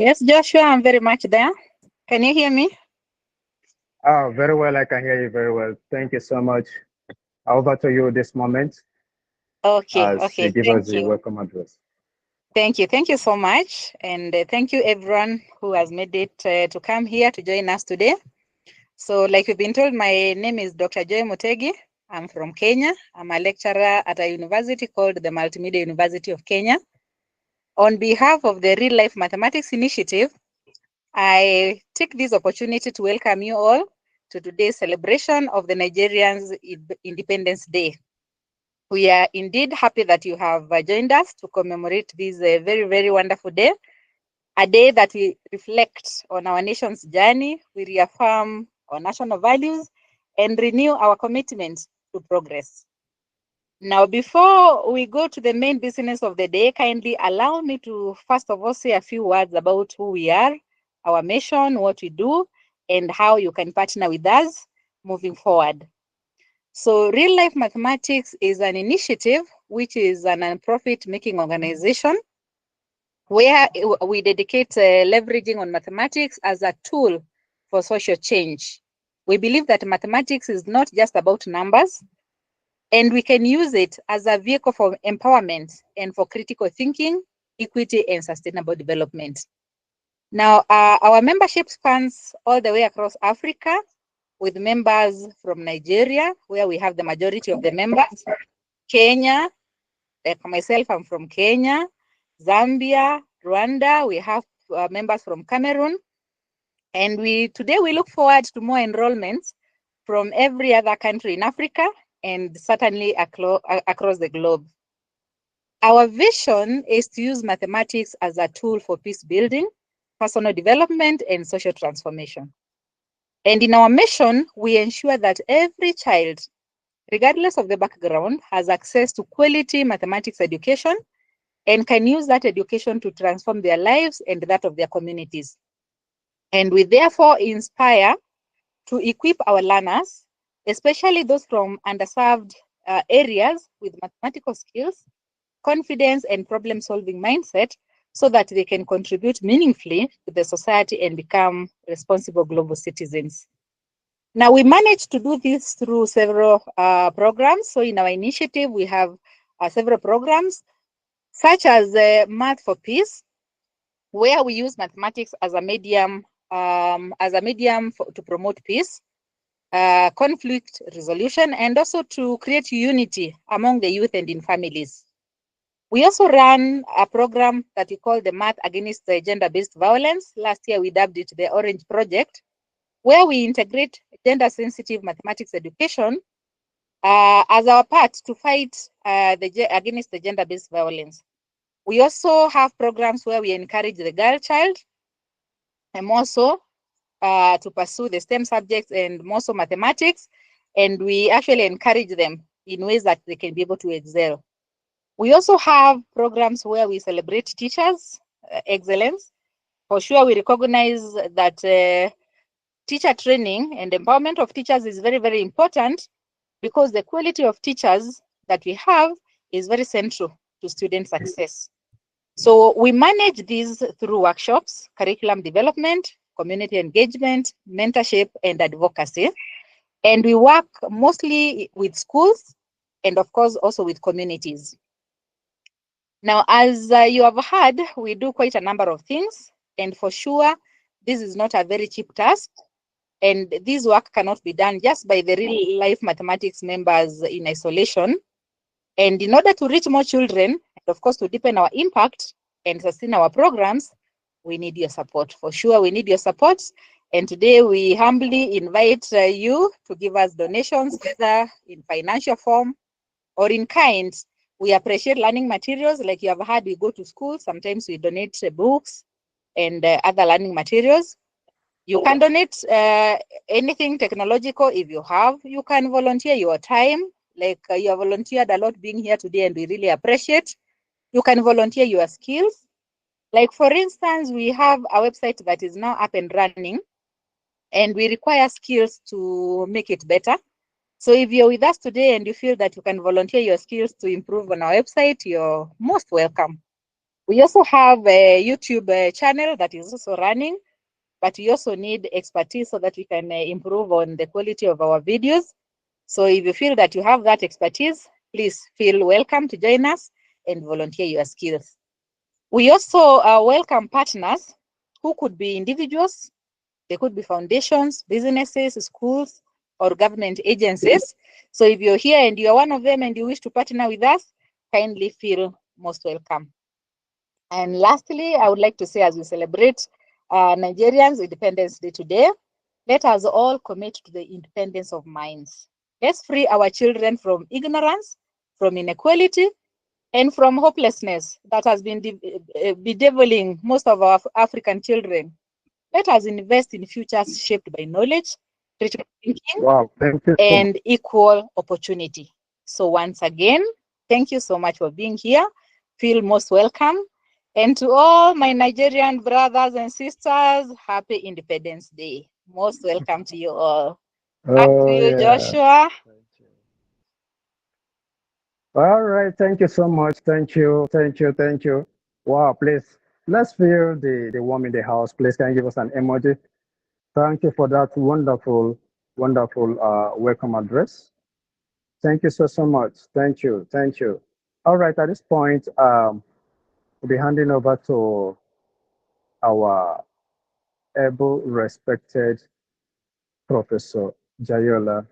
Yes, Joshua, I'm very much there. Can you hear me? Oh, very well. I can hear you very well. Thank you so much. Over to you this moment Okay, as you okay. give us Thank the you. welcome address. Thank you. Thank you so much. And thank you, everyone who has made it to come here to join us today. So, like you've been told, my name is Dr. Joy Mutegi. I'm from Kenya. I'm a lecturer at a university called the Multimedia University of Kenya. On behalf of the Real Life Mathematics Initiative, I take this opportunity to welcome you all to today's celebration of the Nigerians Independence Day. We are indeed happy that you have joined us to commemorate this very, very wonderful day, a day that we reflect on our nation's journey, we reaffirm our national values, and renew our commitment to progress. Now, before we go to the main business of the day, kindly allow me to first of all say a few words about who we are, our mission, what we do, and how you can partner with us moving forward. So Real Life Mathematics is an initiative which is a non-profit making organization where we dedicate leveraging on mathematics as a tool for social change. We believe that mathematics is not just about numbers, and we can use it as a vehicle for empowerment and for critical thinking, equity, and sustainable development. Now, our membership spans all the way across Africa, with members from Nigeria, where we have the majority of the members, Kenya, like myself, I'm from Kenya, Zambia, Rwanda, we have members from Cameroon, and today we look forward to more enrollments from every other country in Africa and certainly across the globe. Our vision is to use mathematics as a tool for peace building, personal development, and social transformation. And in our mission, we ensure that every child, regardless of the background, has access to quality mathematics education and can use that education to transform their lives and that of their communities. And we therefore inspire to equip our learners, especially those from underserved areas, with mathematical skills, confidence, and problem-solving mindset so that they can contribute meaningfully to the society and become responsible global citizens. Now, we managed to do this through several programs. So in our initiative, we have several programs, such as Math for Peace, where we use mathematics as a medium to promote peace, conflict resolution, and also to create unity among the youth and in families. We also run a program that we call the Math Against Gender-Based Violence. Last year, we dubbed it the Orange Project, where we integrate gender-sensitive mathematics education as our part to fight against the gender-based violence. We also have programs where we encourage the girl child and more so to pursue the STEM subjects and more so mathematics, and we actually encourage them in ways that they can be able to excel. We also have programs where we celebrate teachers' excellence. For sure, we recognize that teacher training and empowerment of teachers is very, very important because the quality of teachers that we have is very central to student success. So we manage these through workshops, curriculum development, community engagement, mentorship, and advocacy. And we work mostly with schools and of course also with communities. Now, as you have heard, we do quite a number of things, and for sure, this is not a very cheap task. And this work cannot be done just by the real life mathematics members in isolation. And in order to reach more children, and of course, to deepen our impact and sustain our programs, we need your support. For sure, we need your support. And today we humbly invite you to give us donations, whether in financial form or in kind. We appreciate learning materials. Like you have heard, we go to school. Sometimes we donate books and other learning materials. You can donate anything technological if you have. You can volunteer your time. Like you have volunteered a lot being here today, and we really appreciate. You can volunteer your skills. Like for instance, we have a website that is now up and running, and we require skills to make it better. So if you're with us today and you feel that you can volunteer your skills to improve on our website, you're most welcome. We also have a YouTube channel that is also running, but we also need expertise so that we can improve on the quality of our videos. So if you feel that you have that expertise, please feel welcome to join us and volunteer your skills. We also welcome partners who could be individuals, they could be foundations, businesses, schools, or government agencies. So if you're here and you're one of them and you wish to partner with us, kindly feel most welcome. And lastly, I would like to say, as we celebrate Nigerians' Independence Day today, let us all commit to the independence of minds. Let's free our children from ignorance, from inequality, and from hopelessness that has been bedeviling most of our African children. Let us invest in futures shaped by knowledge, critical thinking, Wow, thank you so much. and equal opportunity. So once again, thank you so much for being here. Feel most welcome. And to all my Nigerian brothers and sisters, happy Independence Day. Most welcome to you all. Back to Oh, you, yeah. Joshua. All right, thank you so much. Thank you, thank you, thank you. Wow, please, let's feel the warm in the house. Please, can you give us an emoji? Thank you for that wonderful, wonderful welcome address. Thank you so much. Thank you, thank you. All right, at this point, we'll be handing over to our able respected Professor Jayola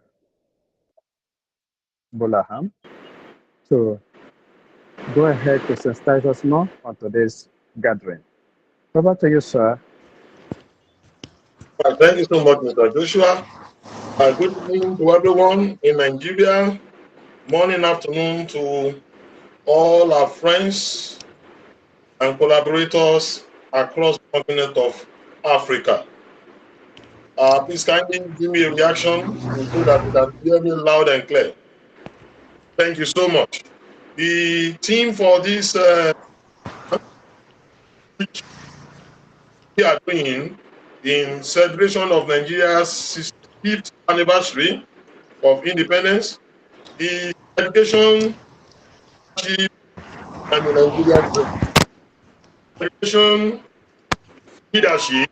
Bulaham to go ahead to sensitize us more on today's gathering. Over to you, sir. Thank you so much, Mr. Joshua. Good evening to everyone in Nigeria. Morning, afternoon to all our friends and collaborators across the continent of Africa. Please kindly give me a reaction so that you can hear me loud and clear. Thank you so much. The theme for this which we are doing in celebration of Nigeria's 65th anniversary of independence is education, and the Nigerian Dream. Education, leadership,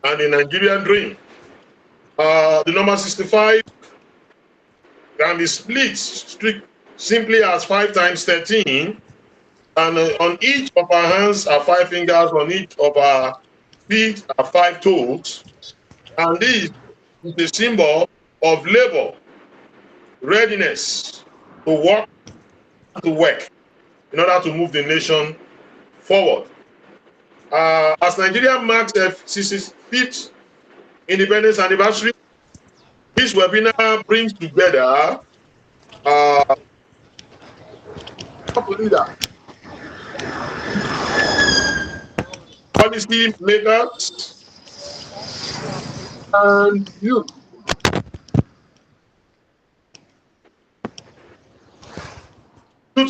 and the Nigerian Dream. The number 65 can be split simply as 5 times 13, and on each of our hands are 5 fingers, on each of our feet are 5 toes, and this is a symbol of labor, readiness to work in order to move the nation forward. As Nigeria marks the 65th independence anniversary, this webinar brings together top leaders, policy makers, and youth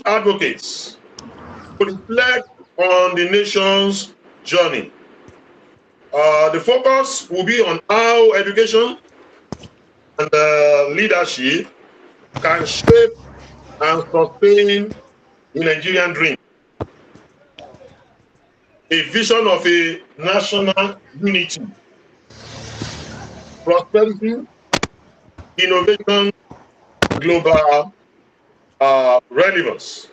advocates to reflect on the nation's journey. The focus will be on how education and leadership can shape and sustain the Nigerian dream, a vision of a national unity, prosperity, innovation, global relevance.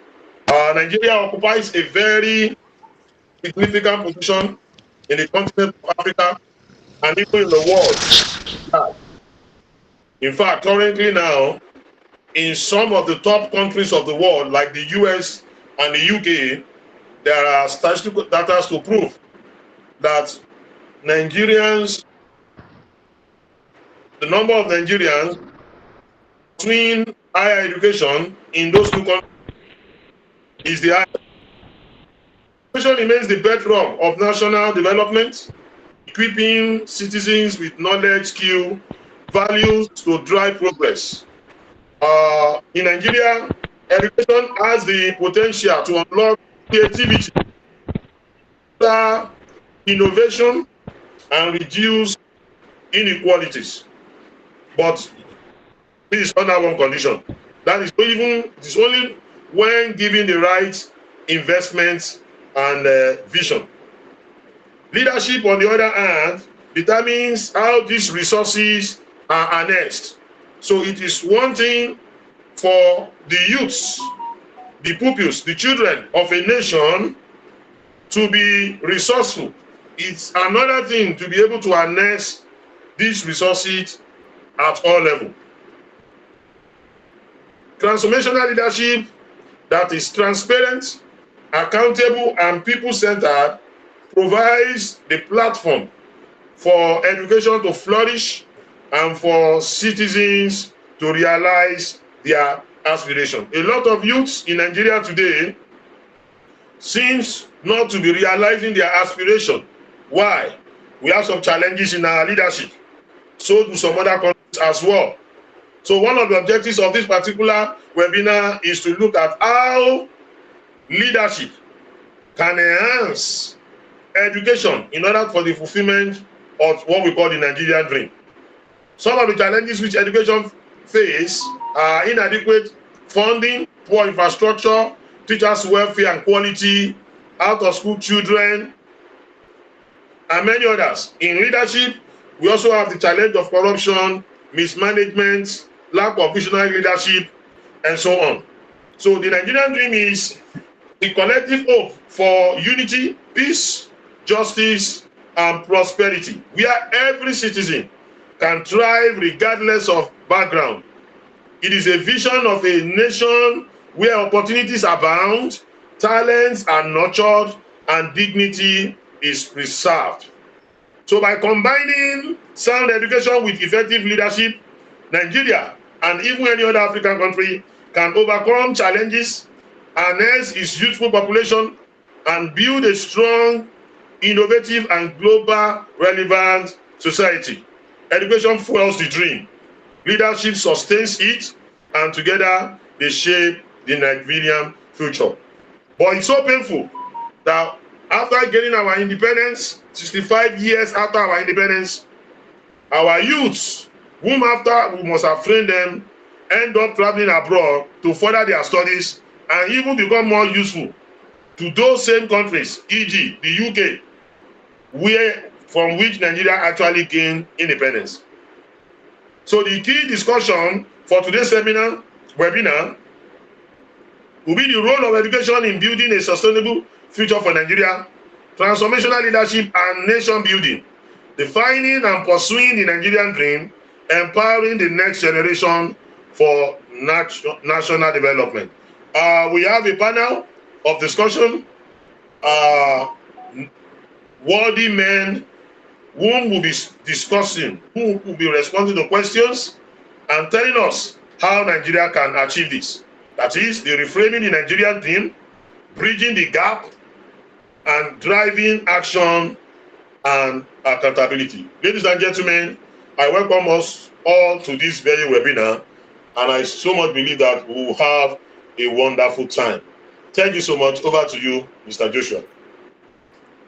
Nigeria occupies a very significant position in the continent of Africa and even in the world. In fact, currently now, in some of the top countries of the world, like the US and the UK, there are statistical data to prove that Nigerians, the number of Nigerians between higher education in those two countries is the highest. Education remains the bedrock of national development, equipping citizens with knowledge, skill, values to drive progress. In Nigeria, education has the potential to unlock creativity, innovation, and reduce inequalities. But this is under one condition. That is only when given the right investments and vision. Leadership, on the other hand, determines how these resources are harnessed. So it is one thing for the youths, the pupils, the children of a nation to be resourceful. It's another thing to be able to harness these resources at all levels. Transformational leadership that is transparent, accountable, and people-centered provides the platform for education to flourish and for citizens to realize their aspiration. A lot of youths in Nigeria today seems not to be realizing their aspiration. Why? We have some challenges in our leadership. So do some other countries as well. So one of the objectives of this particular webinar is to look at how leadership can enhance education in order for the fulfillment of what we call the Nigerian dream. Some of the challenges which education face are inadequate funding, poor infrastructure, teachers' welfare and quality, out-of-school children, and many others. In leadership, we also have the challenge of corruption, mismanagement, lack of visionary leadership, and so on. So the Nigerian dream is the collective hope for unity, peace, justice, and prosperity, where every citizen can thrive regardless of background. It is a vision of a nation where opportunities abound, talents are nurtured, and dignity is preserved. So by combining sound education with effective leadership, Nigeria and even any other African country can overcome challenges, harness its youthful population, and build a strong, innovative, and global relevant society. Education fuels the dream, leadership sustains it, and together they shape the Nigerian future. But it's so painful that after gaining our independence, 65 years after our independence, our youths, whom after we must have trained them, end up traveling abroad to further their studies and even become more useful to those same countries, e.g. the UK, from which Nigeria actually gained independence. So the key discussion for today's webinar will be the role of education in building a sustainable future for Nigeria, transformational leadership and nation building, defining and pursuing the Nigerian dream, empowering the next generation for national development. We have a panel of discussion, worthy men whom will be discussing, who will be responding to questions and telling us how Nigeria can achieve this. That is, the reframing the Nigerian dream, bridging the gap, and driving action and accountability. Ladies and gentlemen, I welcome us all to this very webinar, and I so much believe that we will have a wonderful time. Thank you so much. Over to you, Mr. Joshua.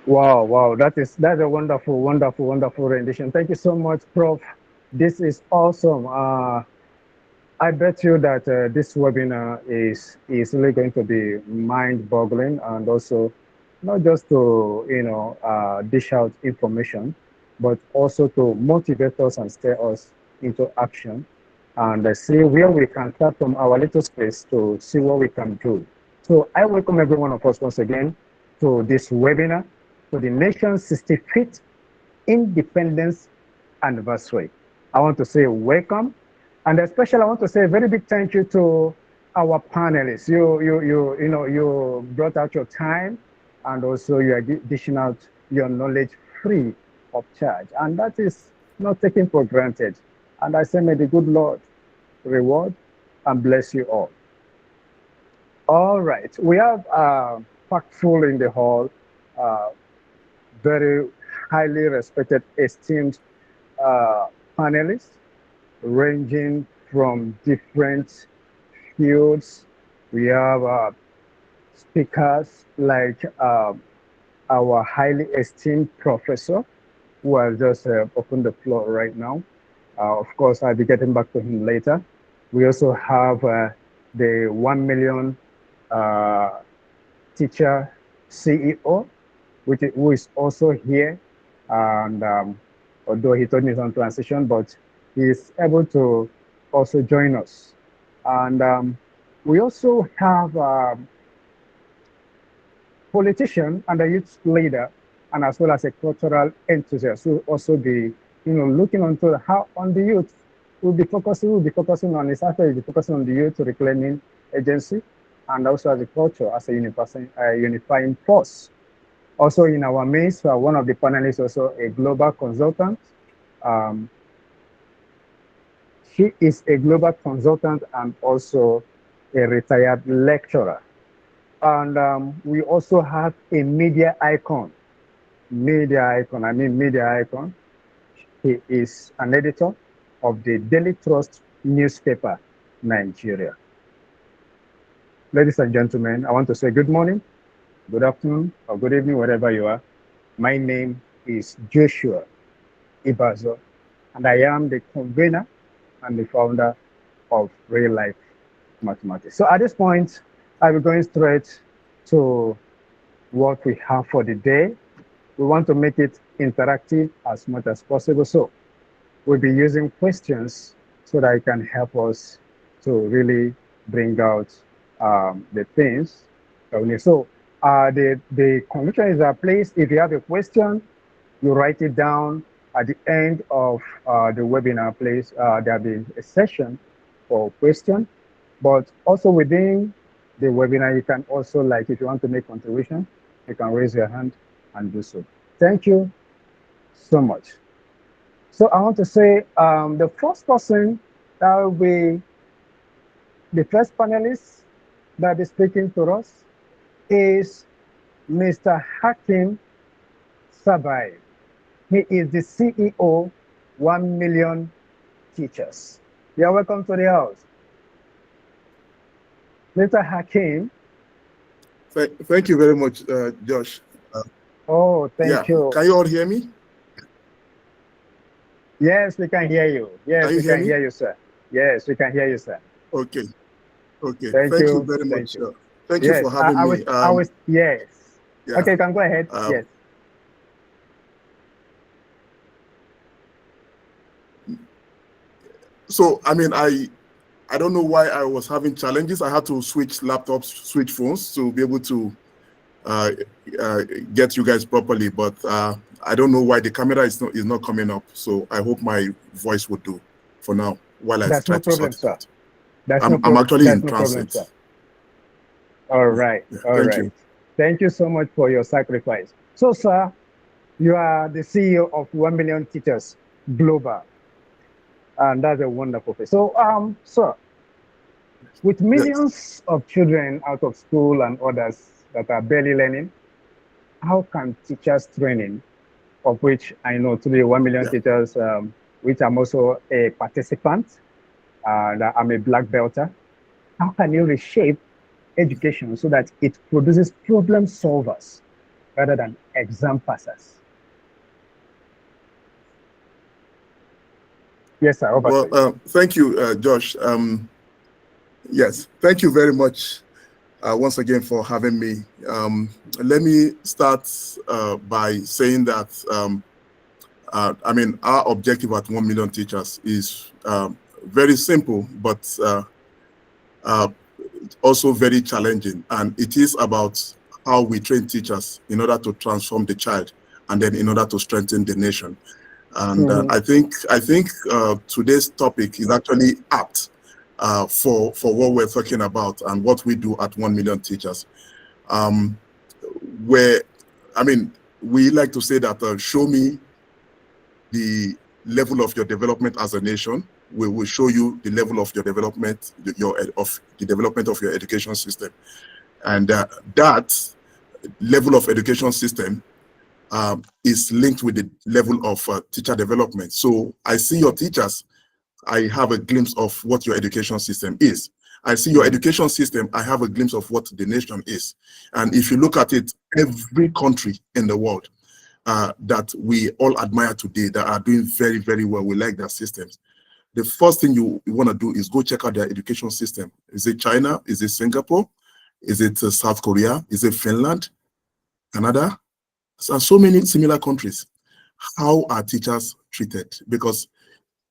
Wow, that's a wonderful rendition. Thank you so much, Prof. This is awesome. I bet you that this webinar is really going to be mind-boggling, and also not just to dish out information, but also to motivate us and steer us into action, and see where we can start from our little space to see what we can do. So I welcome every one of us once again to this webinar, to the nation's 65th independence anniversary. I want to say welcome, and especially I want to say a very big thank you to our panelists. You brought out your time, and also you are dishing out your knowledge free of charge, and that is not taken for granted. And I say, may the good Lord reward and bless you all. All right, we have packed full in the hall, very highly respected, esteemed panelists, ranging from different fields. We have speakers like our highly esteemed professor, who has just opened the floor right now. Of course, I'll be getting back to him later. We also have the 1 million teacher CEO, who is also here. And although he told me he's on transition, but he's able to also join us. And we also have politician and a youth leader, and as well as a cultural enthusiast who also be, looking onto how on the youth. We'll be focusing on this after we'll be focusing on the youth reclaiming agency and also as a culture as a unifying force. Also in our midst, one of the panelists also a global consultant. Um, she is a global consultant and also a retired lecturer. And we also have a media icon. Media icon. He is an editor of the Daily Trust newspaper, Nigeria. Ladies and gentlemen, I want to say good morning, good afternoon, or good evening, wherever you are. My name is Joshua Ibazo, and I am the convener and the founder of Real Life Mathematics. So at this point, I'll be going straight to what we have for the day. We want to make it interactive as much as possible. So we'll be using questions so that it can help us to really bring out the things that we need. So the condition is that please, if you have a question, you write it down at the end of the webinar, please. There'll be a session for question, but also within the webinar, you can also, like, if you want to make contribution, you can raise your hand and do so. Thank you so much. So I want to say the first person that will be the first panelist that is speaking to us is Mr. Hakim Sabai. He is the CEO, 1 Million Teachers. You're welcome to the house. Mr. Hakim. Thank you very much, Josh. Thank you. Can you all hear me? Yes, we can hear you. Yes, we can hear you, sir. Yes, we can hear you, sir. Okay. Thank you very much. Thank you for having me. Yes. Yeah. Okay, you can go ahead. Yes. So, I mean, I don't know why I was having challenges. I had to switch laptops, switch phones to be able to get you guys properly, but I don't know why the camera is not coming up. So I hope my voice would do for now while I try to sort it out. I'm actually in transit. All right. Thank you. Thank you so much for your sacrifice. So, sir, you are the CEO of 1 Million Teachers Global, and that's a wonderful thing. So, sir, with millions of children out of school and others that are barely learning, how can teachers training, of which I know today 1 million teachers, which I'm also a participant, and I'm a black belter, how can you reshape education so that it produces problem solvers rather than exam passers? Yes, sir. Well, thank you, Josh. Yes, thank you very much once again for having me. Let me start by saying that I mean, our objective at 1 Million Teachers is very simple, but also very challenging. And it is about how we train teachers in order to transform the child and then in order to strengthen the nation. And I think today's topic is actually apt for what we're talking about and what we do at 1 Million Teachers. Where, I mean, we like to say that show me the level of your development as a nation. We will show you the level of your development, the development of your education system, and that level of education system is linked with the level of teacher development. So I see your teachers, I have a glimpse of what your education system is. I see your education system, I have a glimpse of what the nation is. And if you look at it, every country in the world that we all admire today that are doing very, very well, we like their systems. The first thing you want to do is go check out their education system. Is it China? Is it Singapore? Is it South Korea? Is it Finland? Canada, and so many similar countries. How are teachers treated? Because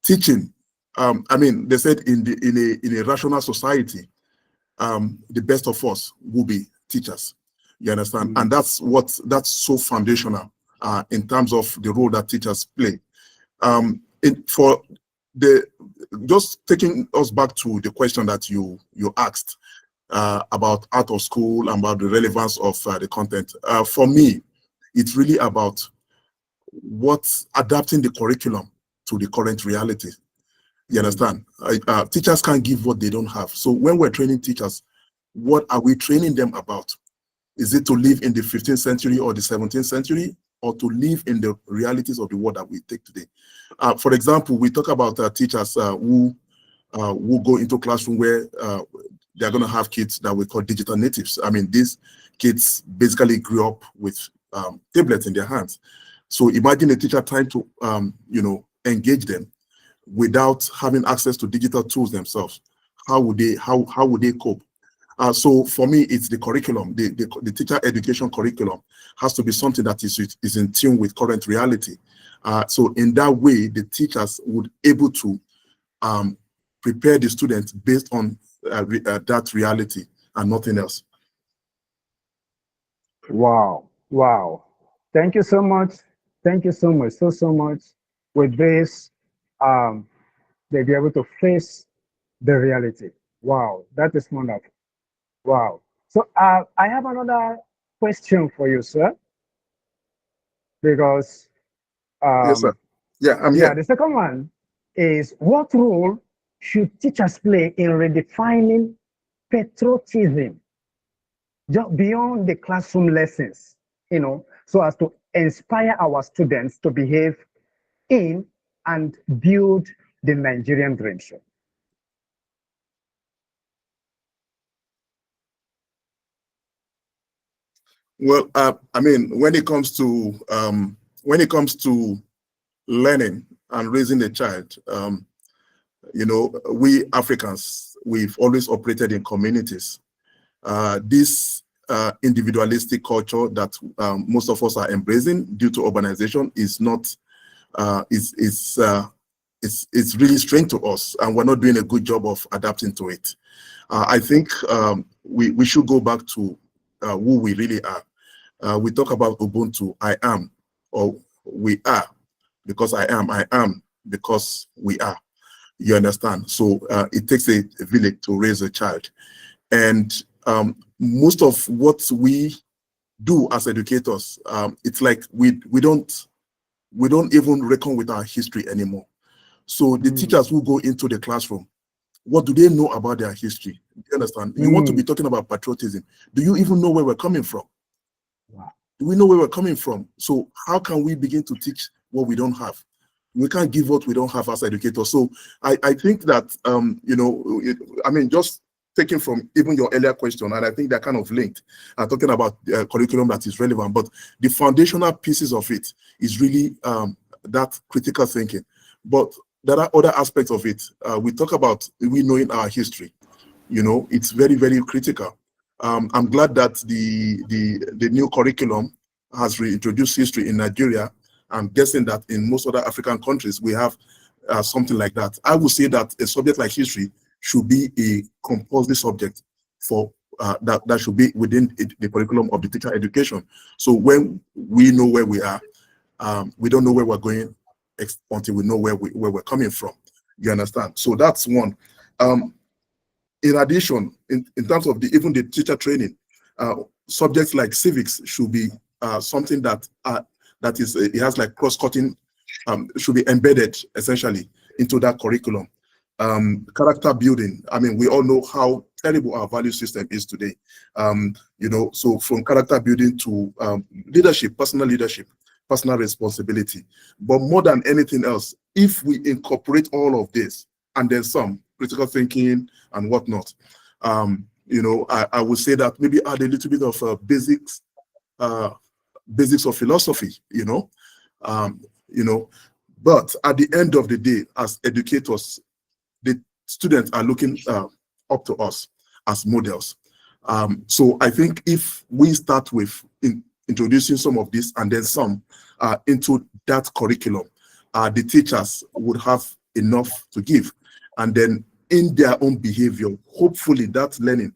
teaching, I mean, they said in a rational society, the best of us will be teachers. You understand? And that's so foundational in terms of the role that teachers play. Just taking us back to the question that you asked about out of school and about the relevance of the content. For me, it's really about adapting the curriculum to the current reality. You understand? Teachers can't give what they don't have. So when we're training teachers, what are we training them about? Is it to live in the 15th century or the 17th century, or to live in the realities of the world that we take today? For example, we talk about teachers who go into classroom where they're going to have kids that we call digital natives. I mean, these kids basically grew up with tablets in their hands. So imagine a teacher trying to, engage them without having access to digital tools themselves. How would they cope? So for me, it's the curriculum. The teacher education curriculum has to be something that is in tune with current reality. So in that way, the teachers would able to prepare the students based on that reality and nothing else. Wow. Thank you so much. Thank you so much, so much. With this, they'll be able to face the reality. Wow, that is wonderful. Wow. So I have another question for you, sir, because Yes, sir. Yeah, I'm yeah, here. the second one is, what role should teachers play in redefining patriotism just beyond the classroom lessons, so as to inspire our students to behave in and build the Nigerian dream? Sure. Well, I mean, when it comes to learning and raising a child, we Africans, we've always operated in communities. This individualistic culture that most of us are embracing due to urbanization is not it's really strange to us, and we're not doing a good job of adapting to it. I think we should go back to who we really are. We talk about Ubuntu, I am, or we are, because I am because we are. You understand? So it takes a village to raise a child. And most of what we do as educators, it's like we don't even reckon with our history anymore. So the teachers who go into the classroom, what do they know about their history? You understand? You want to be talking about patriotism. Do you even know where we're coming from? Wow. Do we know where we're coming from? So how can we begin to teach what we don't have? We can't give what we don't have as educators. So I think that, just taking from even your earlier question, and I think they're kind of linked, talking about curriculum that is relevant, but the foundational pieces of it is really that critical thinking. But there are other aspects of it. We talk about we knowing our history. It's very, very critical. I'm glad that the new curriculum has reintroduced history in Nigeria. I'm guessing that in most other African countries, we have something like that. I would say that a subject like history should be a compulsory subject for that should be within the curriculum of the teacher education. So when we know where we are, we don't know where we're going until we know where we're coming from. You understand? So that's one. In addition, in terms of even the teacher training, subjects like civics should be something that is it has like cross-cutting, should be embedded essentially into that curriculum. Character building. I mean, we all know how terrible our value system is today. So from character building to leadership, personal responsibility. But more than anything else, if we incorporate all of this and then some critical thinking and whatnot, I would say that maybe add a little bit of basics of philosophy, but at the end of the day, as educators, the students are looking up to us as models. So I think if we start with introducing some of this and then some into that curriculum, the teachers would have enough to give. And then in their own behavior, hopefully that learning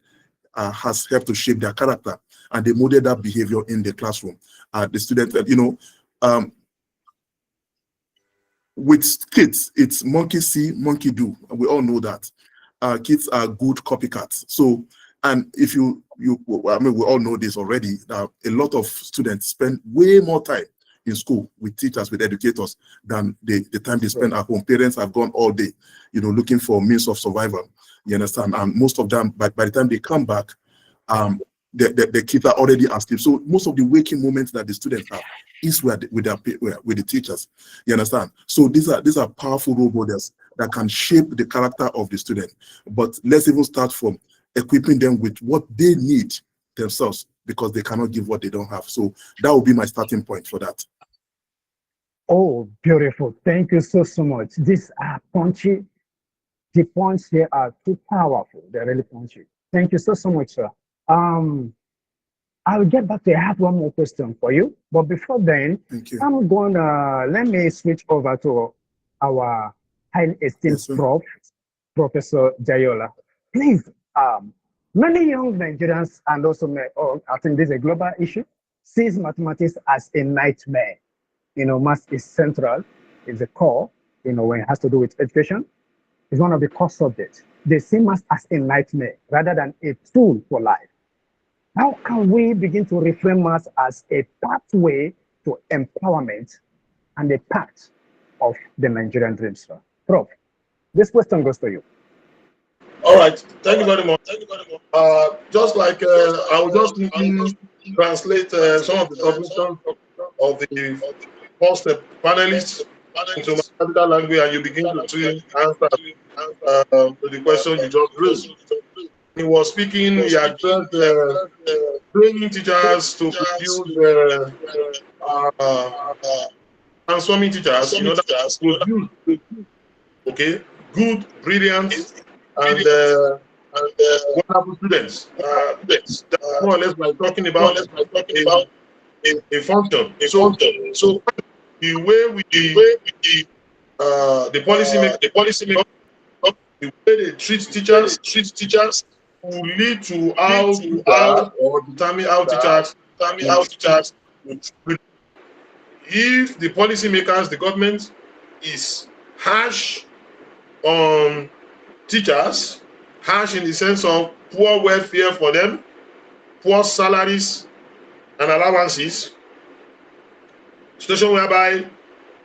has helped to shape their character, and they model that behavior in the classroom. The student, with kids, it's monkey see, monkey do. We all know that. Kids are good copycats. So, and if we all know this already, that a lot of students spend way more time in school with teachers, with educators, than the time they spend at home. Parents have gone all day, looking for means of survival. You understand? And most of them, by the time they come back, the kids are already asleep. So most of the waking moments that the students have is with the teachers. You understand? So these are powerful role models that can shape the character of the student. But let's even start from equipping them with what they need themselves, because they cannot give what they don't have. So that will be my starting point for that. Oh, beautiful. Thank you so much. These are punchy. The points here are too powerful. They're really punchy. Thank you so much, sir. I'll get back to I have one more question for you. But before then, I'm going to let me switch over to our highly esteemed Professor Jayola. Please, many young Nigerians, and also I think this is a global issue, sees mathematics as a nightmare. Math is central, is the core, when it has to do with education. It's one of the core subjects. They see math as a nightmare rather than a tool for life. How can we begin to reframe math as a pathway to empowerment and a part of the Nigerian dream, sir? Prof, this question goes to you. All right, thank you very much. Just like I will just translate some of the submissions of the first panelists into mathematical language, and you begin to answer to the question you just raised. He was speaking, he addressed training teachers to produce transforming teachers in order to produce, okay, good, brilliant, and wonderful students. That's more or less like talking about a function. So the way the policy the way they treat teachers will lead to how teachers or determine how teachers if the policymakers, the government, is harsh on teachers, harsh in the sense of poor welfare for them, poor salaries and allowances, situation whereby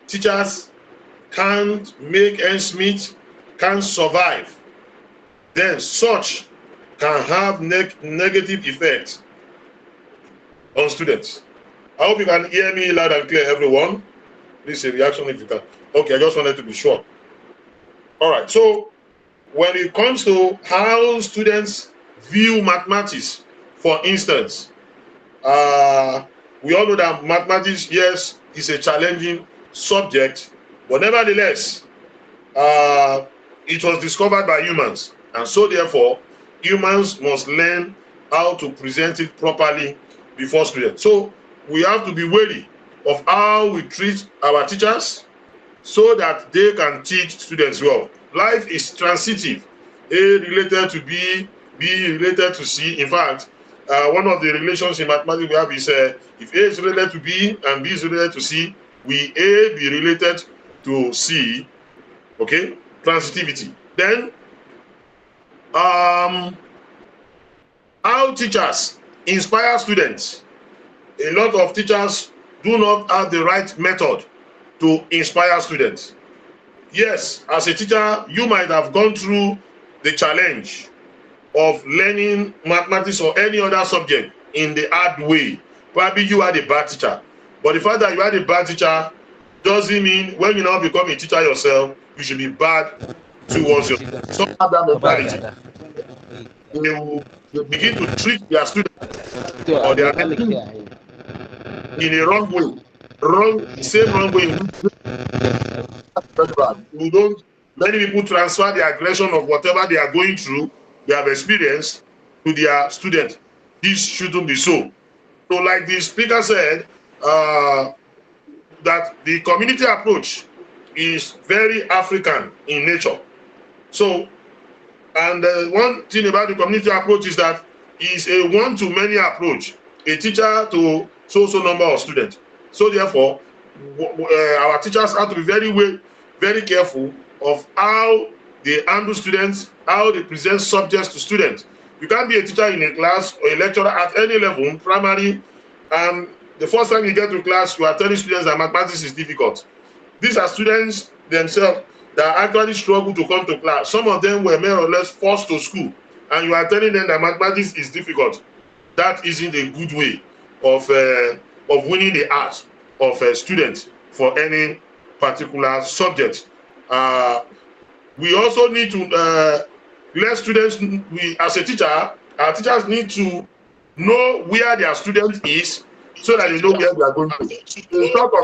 teachers can't make ends meet, can't survive, then such can have negative effects on students. I hope you can hear me loud and clear, everyone. Please say reaction if you can. Okay, I just wanted to be sure. All right, so when it comes to how students view mathematics, for instance, we all know that mathematics, yes, is a challenging subject, but nevertheless, it was discovered by humans, and so therefore, humans must learn how to present it properly before students. So we have to be wary of how we treat our teachers so that they can teach students well. Life is transitive. A related to B, B related to C. In fact, one of the relations in mathematics we have is if A is related to B and B is related to C, will A be related to C? Okay, transitivity. Then, how teachers inspire students. A lot of teachers do not have the right method to inspire students. Yes, as a teacher, you might have gone through the challenge of learning mathematics or any other subject in the hard way. Probably you are the bad teacher. But the fact that you are the bad teacher doesn't mean when you now become a teacher yourself, you should be bad towards yourself. Some have that mentality. They will begin to treat their students or their in a wrong way. Wrong way. Many people transfer the aggression of whatever they are going through, they have experienced, to their students. This shouldn't be so. So like the speaker said, that the community approach is very African in nature. So, and one thing about the community approach is that it's a one-to-many approach, a teacher to so number of students. So therefore, our teachers have to be very careful of how they handle students, how they present subjects to students. You can't be a teacher in a class or a lecturer at any level, primary, and the first time you get to class, you are telling students that mathematics is difficult. These are students themselves that actually struggle to come to class. Some of them were more or less forced to school, and you are telling them that mathematics is difficult. That isn't a good way of winning the heart of students for any particular subject. We also need to let students, as a teacher, our teachers need to know where their student is so that they know where they are going to. In sort of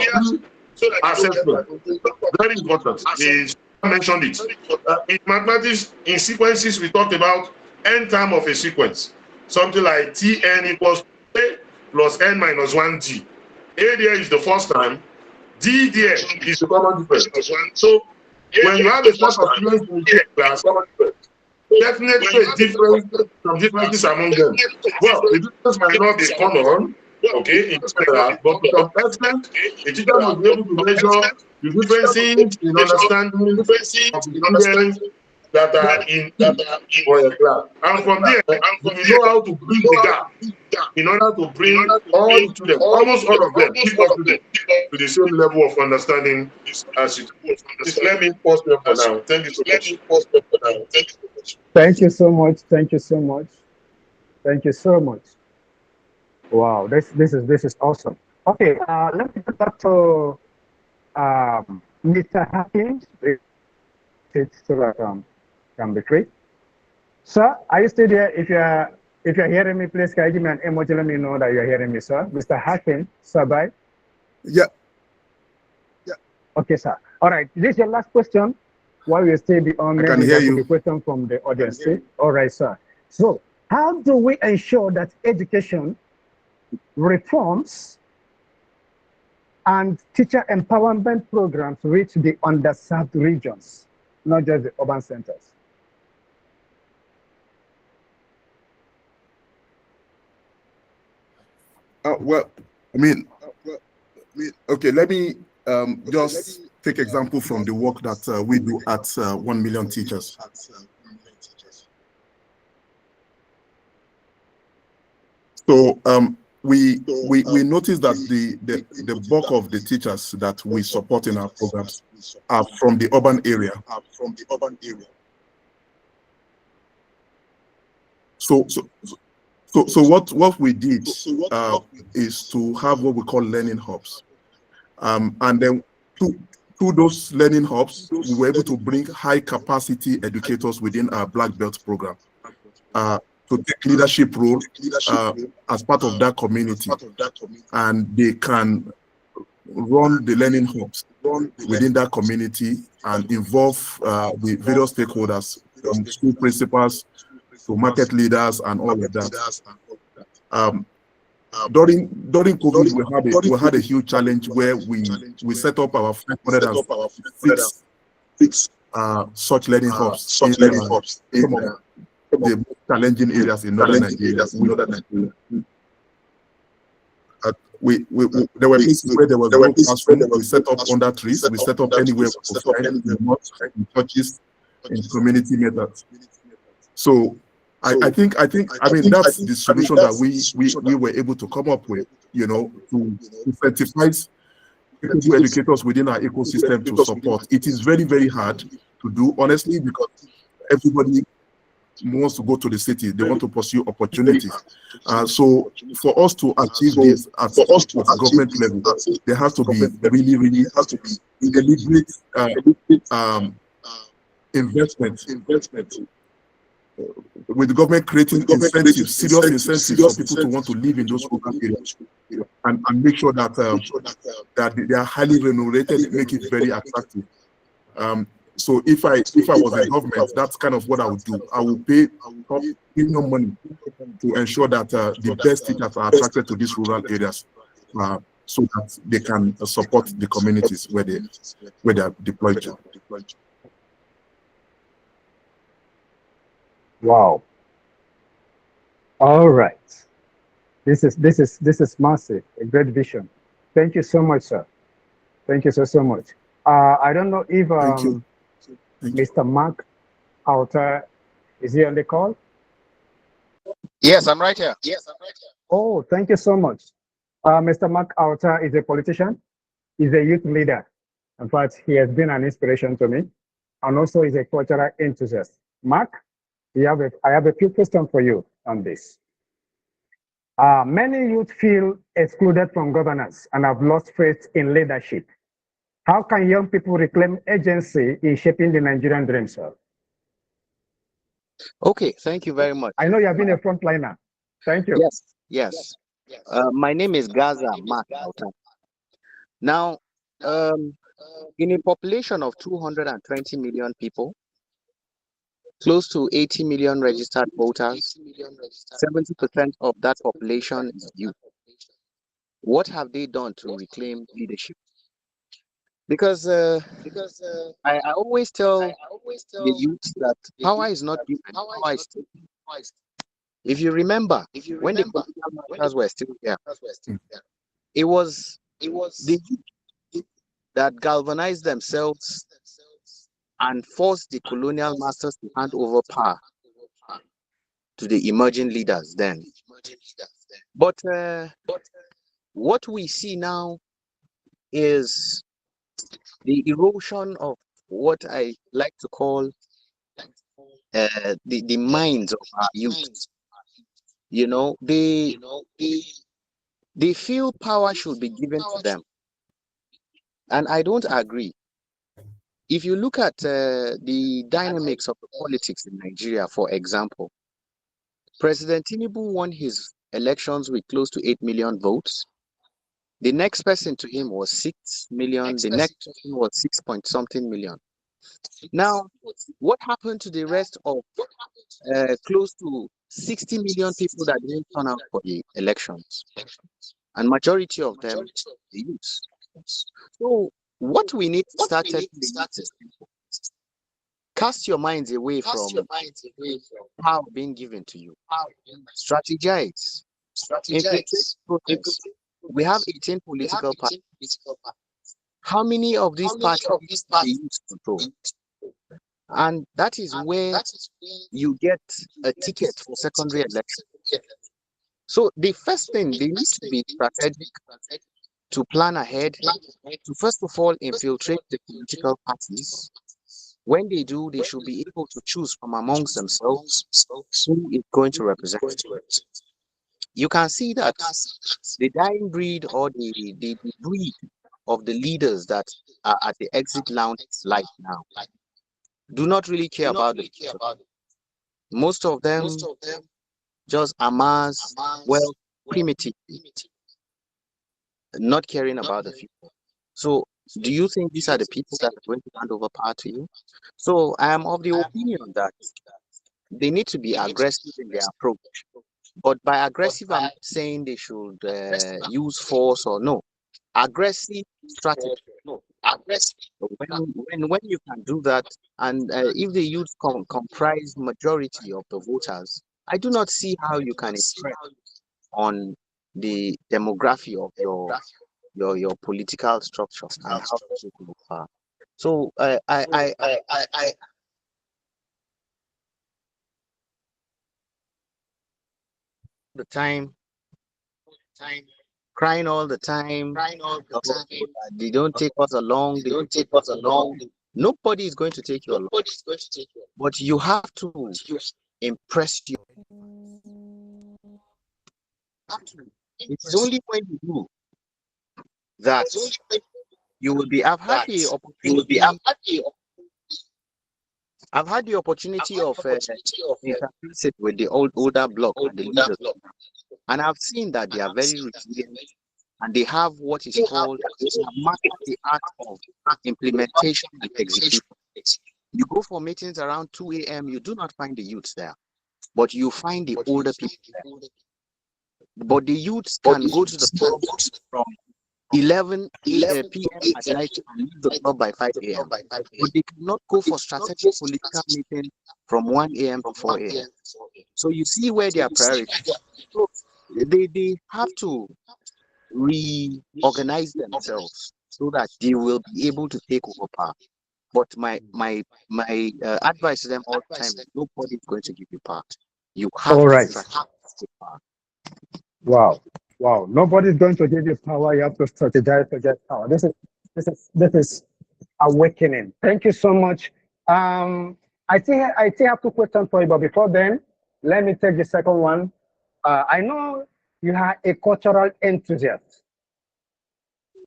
assessment, very important. They mentioned it. In mathematics, in sequences, we talked about n time of a sequence. Something like Tn equals A plus n minus 1d. A there is the first time, D there is the common difference. So when you have a set of students in the class, definitely a difference, some differences among them. Well, the difference might not be common, okay, in general, but to some extent, a teacher must be able to measure the differences in understanding of the students that are in for a class. And from there, we know how to bridge the gap in order to bring all students, almost all of them, keep up to the same level of understanding as you. Let me pause there for now. Thank you so much. Thank you so much. Thank you so much. Thank you so much. Wow, this is awesome. Okay, let me go back to Mr. Hopkins. So that can be free. Sir, are you still there? If you're hearing me, please can you give me an emoji? Let me know that you're hearing me, sir. Mr. Hopkins, sir, bye. Yeah. Okay, sir. All right. This is your last question. While we stay beyond, I can hear you. The question from the audience. All right, sir. So, how do we ensure that education reforms and teacher empowerment programs reach the underserved regions, not just the urban centers? Well, I mean, okay, let me just take example from the work that we do at 1 Million Teachers. So we notice that the bulk of the teachers that we support in our programs are from the urban area. So what we did is to have what we call learning hubs, and then through those learning hubs, we were able to bring high capacity educators within our Black Belt program to take leadership role as part of that community, and they can run the learning hubs within that community and involve the various stakeholders, from school principals to market leaders and all of that. During COVID, we had a huge challenge where we set up our 506 such learning hubs in some of the challenging areas in northern Nigeria. There were places where there was no classroom. We set up under trees. We set up anywhere we could find, in churches, in community methods. So I think that's the solution that we were able to come up with, to incentivize educators within our ecosystem to support. It is very, very hard to do, honestly, because everybody wants to go to the city. They want to pursue opportunities. So for us to achieve this at government level, there has to be really deliberate investment. With the government creating incentives, serious incentives for people to want to live in those rural areas, and make sure that they are highly remunerated, make it very attractive. So if I was in government, that's kind of what I would do. I would pay top premium money to ensure that the best teachers are attracted to these rural areas, so that they can support the communities where they are deployed to. Wow. All right. This is massive. A great vision. Thank you so much, sir. Thank you so much. I don't know if Thank you. Mr. Mark Alter, is he on the call? Yes, I'm right here. Oh, thank you so much. Mr. Mark Alter is a politician. He's a youth leader. In fact, he has been an inspiration to me, and also is a cultural enthusiast. Mark, I have a few questions for you on this. Many youth feel excluded from governance and have lost faith in leadership. How can young people reclaim agency in shaping the Nigerian dream, sir? Okay, thank you very much. I know you have been a frontliner. Thank you. Yes. My name is Gaza Mark Alta. Now, in a population of 220 million people, close to 80 million registered voters, 70% of that population is youth. What have they done to reclaim leadership? Because I always tell the youth that power is not given, power is taken. If you remember, when the colonial masters were still there, it was the youth that galvanized themselves and forced the colonial masters to hand over power to the emerging leaders then. But what we see now is the erosion of what I like to call the minds of our youth. You know, they feel power should be given to them, and I don't agree. If you look at the dynamics of the politics in Nigeria, for example, President Tinubu won his elections with close to 8 million votes. The next person to him was 6 million. The next person was 6 point something million. Now, what happened to the rest of close to 60 million people that didn't turn out for the elections? And majority of them, the youth. So what we need to start telling the youth is simple. Cast your minds away from power being given to you. Strategize. Infiltrate. We have 18 political parties. How many of these parties do the youth control? And that is where you get a ticket for secondary election. So the first thing, they need to be strategic, to plan ahead, to first of all infiltrate the political parties. When they do, they should be able to choose from amongst themselves who is going to represent. You can see that the dying breed or the breed of the leaders that are at the exit lounge life now do not really care about the future. Most of them just amass wealth primitively, not caring about the future. So do you think these are the people that are going to hand over power to you? So I am of the opinion that they need to be aggressive in their approach. But by aggressive, I'm not saying they should use force or no. Aggressive strategy. When you can do that, and if the youth comprise majority of the voters, I do not see how you can impress on the demography of your political structure and how to take over power. So I the time crying all the time. They don't take us along. They don't take us along. Nobody is going to take you along. But you have to impress you. It's only when you do that you will be. I've had the opportunity of interfacing with the older bloc and the leaders, and I've seen that they are very resilient, and they have what is called the art of implementation and execution. You go for meetings around 2 a.m., you do not find the youths there, but you find the older people there. But the youths can go to the club from 11 p.m. at night and leave the club by 5 a.m. But they cannot go for strategic political meeting from 1 a.m. to 4 a.m. So you see where their priorities. So they have to reorganize themselves so that they will be able to take over power. But my advice to them all the time is nobody is going to give you power. You have All to right. strategize to power. Wow. Wow. Nobody's going to give you power. You have to strategize to get power. This is awakening. Thank you so much. I think I have two questions for you, but before then, let me take the second one. I know you are a cultural enthusiast,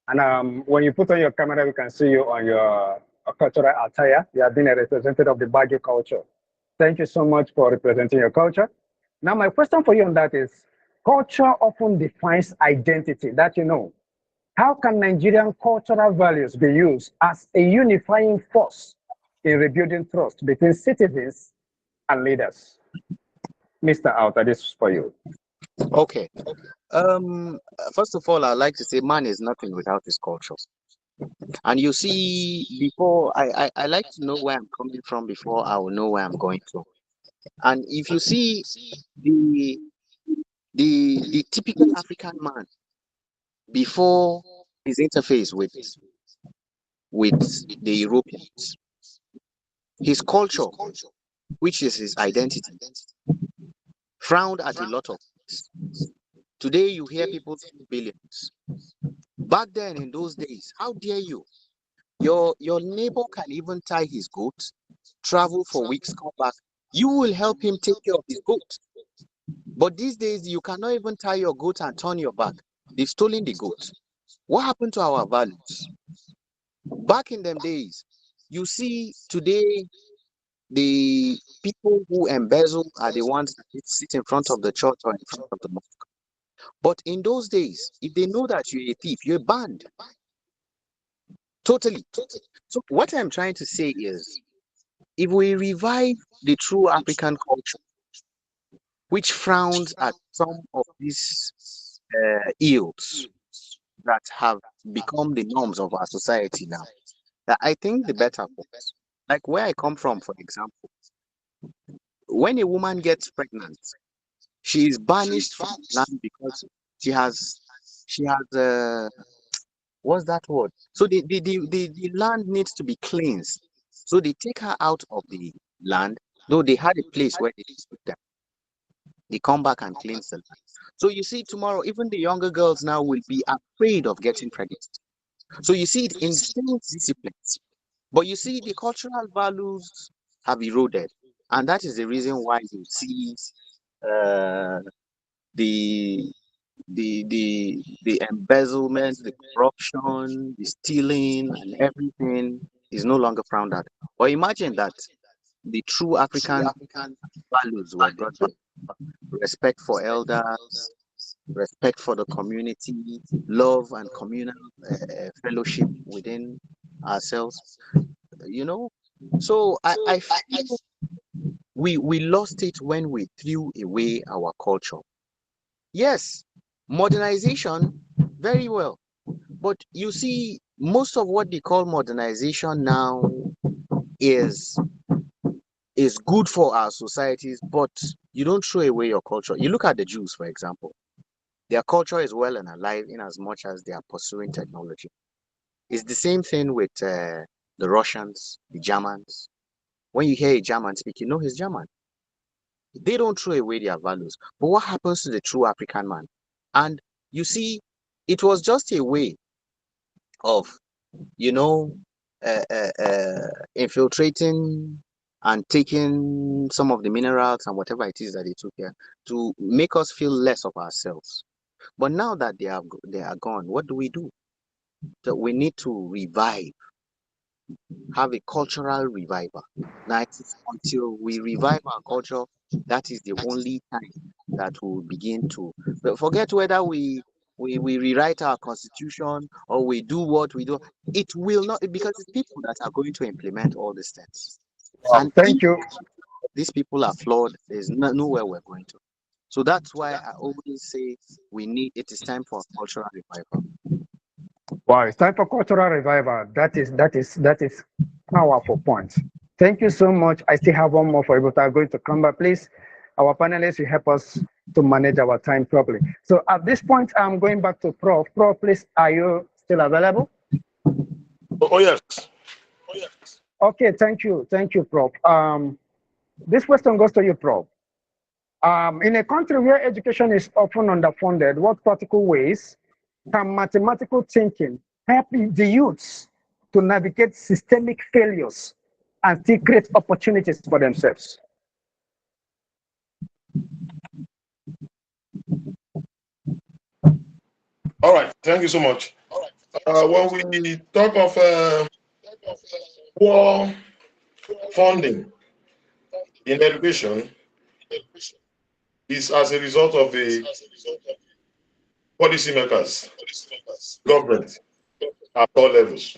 and when you put on your camera, we can see you on your cultural attire. You have been a representative of the Baguio culture. Thank you so much for representing your culture. Now, my question for you on that is, culture often defines identity. That you know. How can Nigerian cultural values be used as a unifying force in rebuilding trust between citizens and leaders? Mr. Alta, this is for you. Okay. First of all, I'd like to say man is nothing without his culture. And you see, before I like to know where I'm coming from before I will know where I'm going to. And if you see the the typical African man before his interface with the Europeans, his culture, which is his identity, frowned at a lot of things. Today you hear people say billions. Back then in those days, how dare you? Your neighbor can even tie his goat, travel for weeks, come back. You will help him take care of his goat. But these days you cannot even tie your goat and turn your back. They've stolen the goat. What happened to our values? Back in them days, you see today the people who embezzle are the ones that sit in front of the church or in front of the mosque. But in those days, if they know that you're a thief, you're banned. Totally. So what I'm trying to say is, if we revive the true African culture, which frowns at some of these ills that have become the norms of our society now, that I think the better for us. Like where I come from, for example, when a woman gets pregnant, she is banished from the land because she has what's that word? So the land needs to be cleansed. So they take her out of the land, though they had a place where they put them. They come back and cleanse the land. So you see, tomorrow, even the younger girls now will be afraid of getting pregnant. So you see, it instills discipline. But you see, the cultural values have eroded. And that is the reason why you see uh, the the embezzlement, the corruption, the stealing, and everything is no longer frowned at. But imagine that the true African values were brought back: respect for elders, respect for the community, love and communal fellowship within ourselves. You know, so I feel we lost it when we threw away our culture. Yes, modernization, very well. But you see, most of what they call modernization now is is good for our societies, but you don't throw away your culture. You look at the Jews, for example. Their culture is well and alive in as much as they are pursuing technology. It's the same thing with the Russians, the Germans. When you hear a German speak, you know he's German. They don't throw away their values. But what happens to the true African man? And you see, it was just a way of, you know, infiltrating and taking some of the minerals and whatever it is that they took here to make us feel less of ourselves. But now that they are gone, what do? So we need to revive, have a cultural revival. Now, it is until we revive our culture, that is the only time that we'll begin to forget whether we rewrite our constitution or we do what we do. It will not, because it's people that are going to implement all these things. And Thank if you. these people are flawed, there's nowhere we're going to. So that's why I always say it is time for a cultural revival. Wow, it's time for cultural revival. That is powerful point. Thank you so much. I still have one more for you, but I'm going to come back, please. Our panelists will help us to manage our time properly. So at this point, I'm going back to Prof. Prof, please, are you still available? Oh, yes. Okay, thank you, Prof. This question goes to you, Prof. In a country where education is often underfunded, what practical ways can mathematical thinking help the youths to navigate systemic failures and still create opportunities for themselves? All right. Thank you so much. When we talk of poor funding in education, is as a result of the policymakers, government at all levels,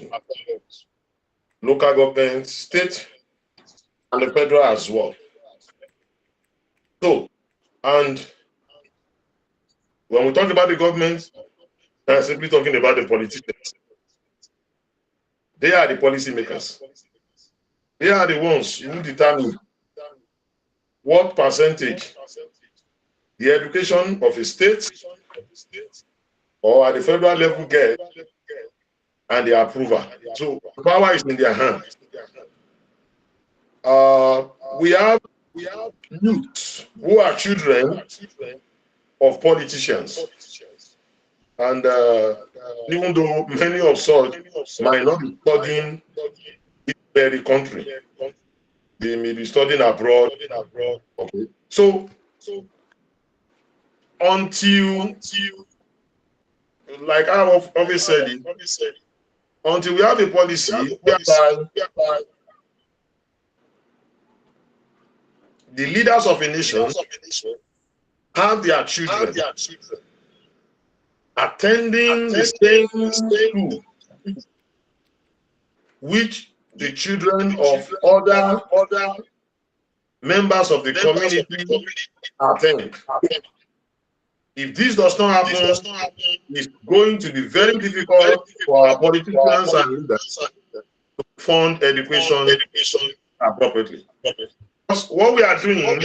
local government, state, and the federal as well. So, and when we talk about the government, I'm simply talking about the politicians. They are the policymakers. They are the ones who determine what percentage the education of a state or at the federal level get and the approval. So power is in their hand. We have youths who are children of politicians. And even though many of such might not be studying in the country, they may be studying abroad. Okay. So until, like I have always said it, until we have a policy whereby the leaders of a nation have their children attending the same school which the children of other members of the community attend. If this does not happen, it's going to be very difficult for our politicians and leaders to fund education appropriately. Because what we are doing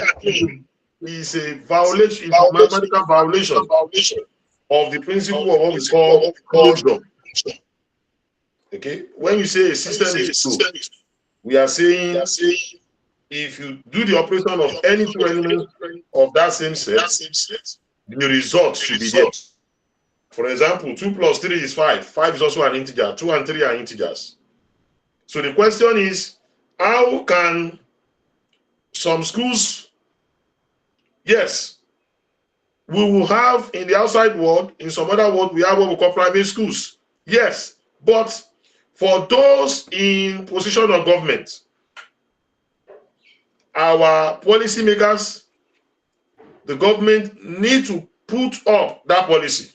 is a violation, is a mathematical violation of the principle of what we call closure. Okay, when you say a system is true, we are saying if you do the operation of any two elements of that same set, the result should be there. For example, 2 plus 3 is 5. 5 is also an integer. 2 and 3 are integers. So the question is, how can some schools, yes, we will have in the outside world, in some other world, we have what we call private schools. Yes, but for those in position of government, our policymakers, the government need to put up that policy.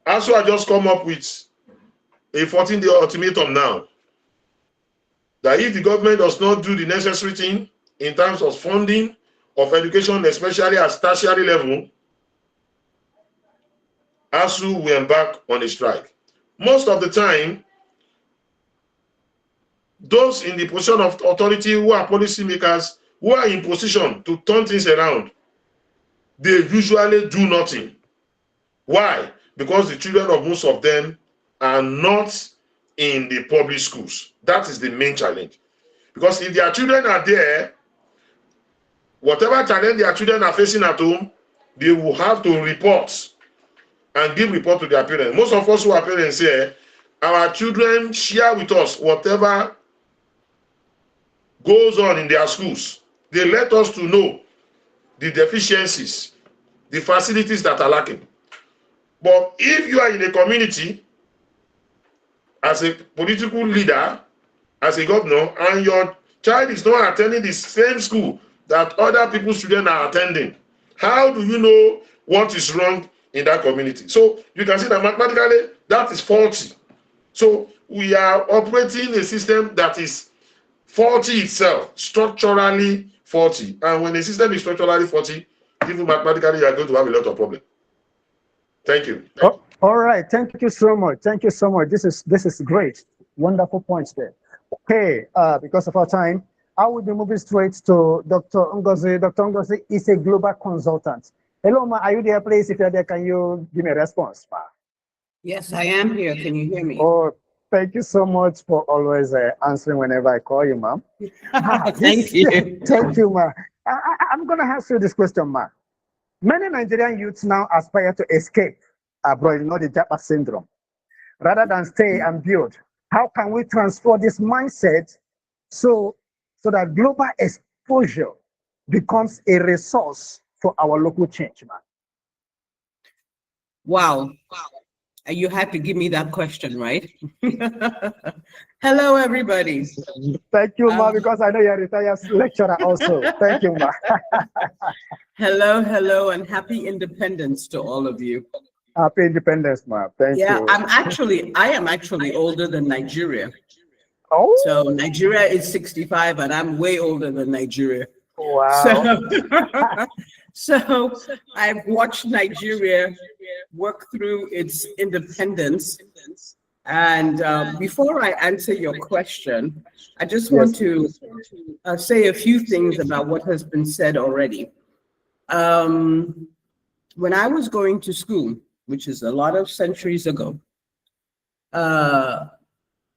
Also, I just come up with a 14-day ultimatum now that if the government does not do the necessary thing in terms of funding of education, especially at tertiary level, ASU will embark on a strike. Most of the time, those in the position of authority who are policymakers, who are in position to turn things around, they usually do nothing. Why? Because the children of most of them are not in the public schools. That is the main challenge. Because if their children are there, whatever challenge their children are facing at home, they will have to report and give report to their parents. Most of us who are parents here, our children share with us whatever goes on in their schools. They let us to know the deficiencies, the facilities that are lacking. But if you are in a community as a political leader, as a governor, and your child is not attending the same school that other people's children are attending, how do you know what is wrong in that community? So you can see that mathematically that is faulty. So we are operating a system that is faulty itself, structurally faulty. And when the system is structurally faulty, even mathematically, you are going to have a lot of problems. Thank you. Oh, all right. Thank you so much. Thank you so much. This is great. Wonderful points there. Okay, because of our time, I will be moving straight to Dr. Ngozi. Dr. Ngozi is a global consultant. Hello, Ma. Are you there, please? If you're there, can you give me a response, Ma? Yes, I am here. Can you hear me? Oh, thank you so much for always answering whenever I call you, ma'am. Thank you. Thank you, ma. I'm going to ask you this question, ma. Many Nigerian youths now aspire to escape abroad, the Japa syndrome, rather than stay and build. How can we transfer this mindset so that global exposure becomes a resource for our local change, ma? Wow. You had to give me that question, right? Hello, everybody. Thank you, ma, because I know you're a retired lecturer also. Thank you, ma. Hello, and happy independence to all of you. Happy independence, ma. Thank you. I am actually older than Nigeria. Oh. So Nigeria is 65, and I'm way older than Nigeria. Wow. So I've watched Nigeria work through its independence. And before I answer your question, I just want to say a few things about what has been said already. When I was going to school, which is a lot of centuries ago,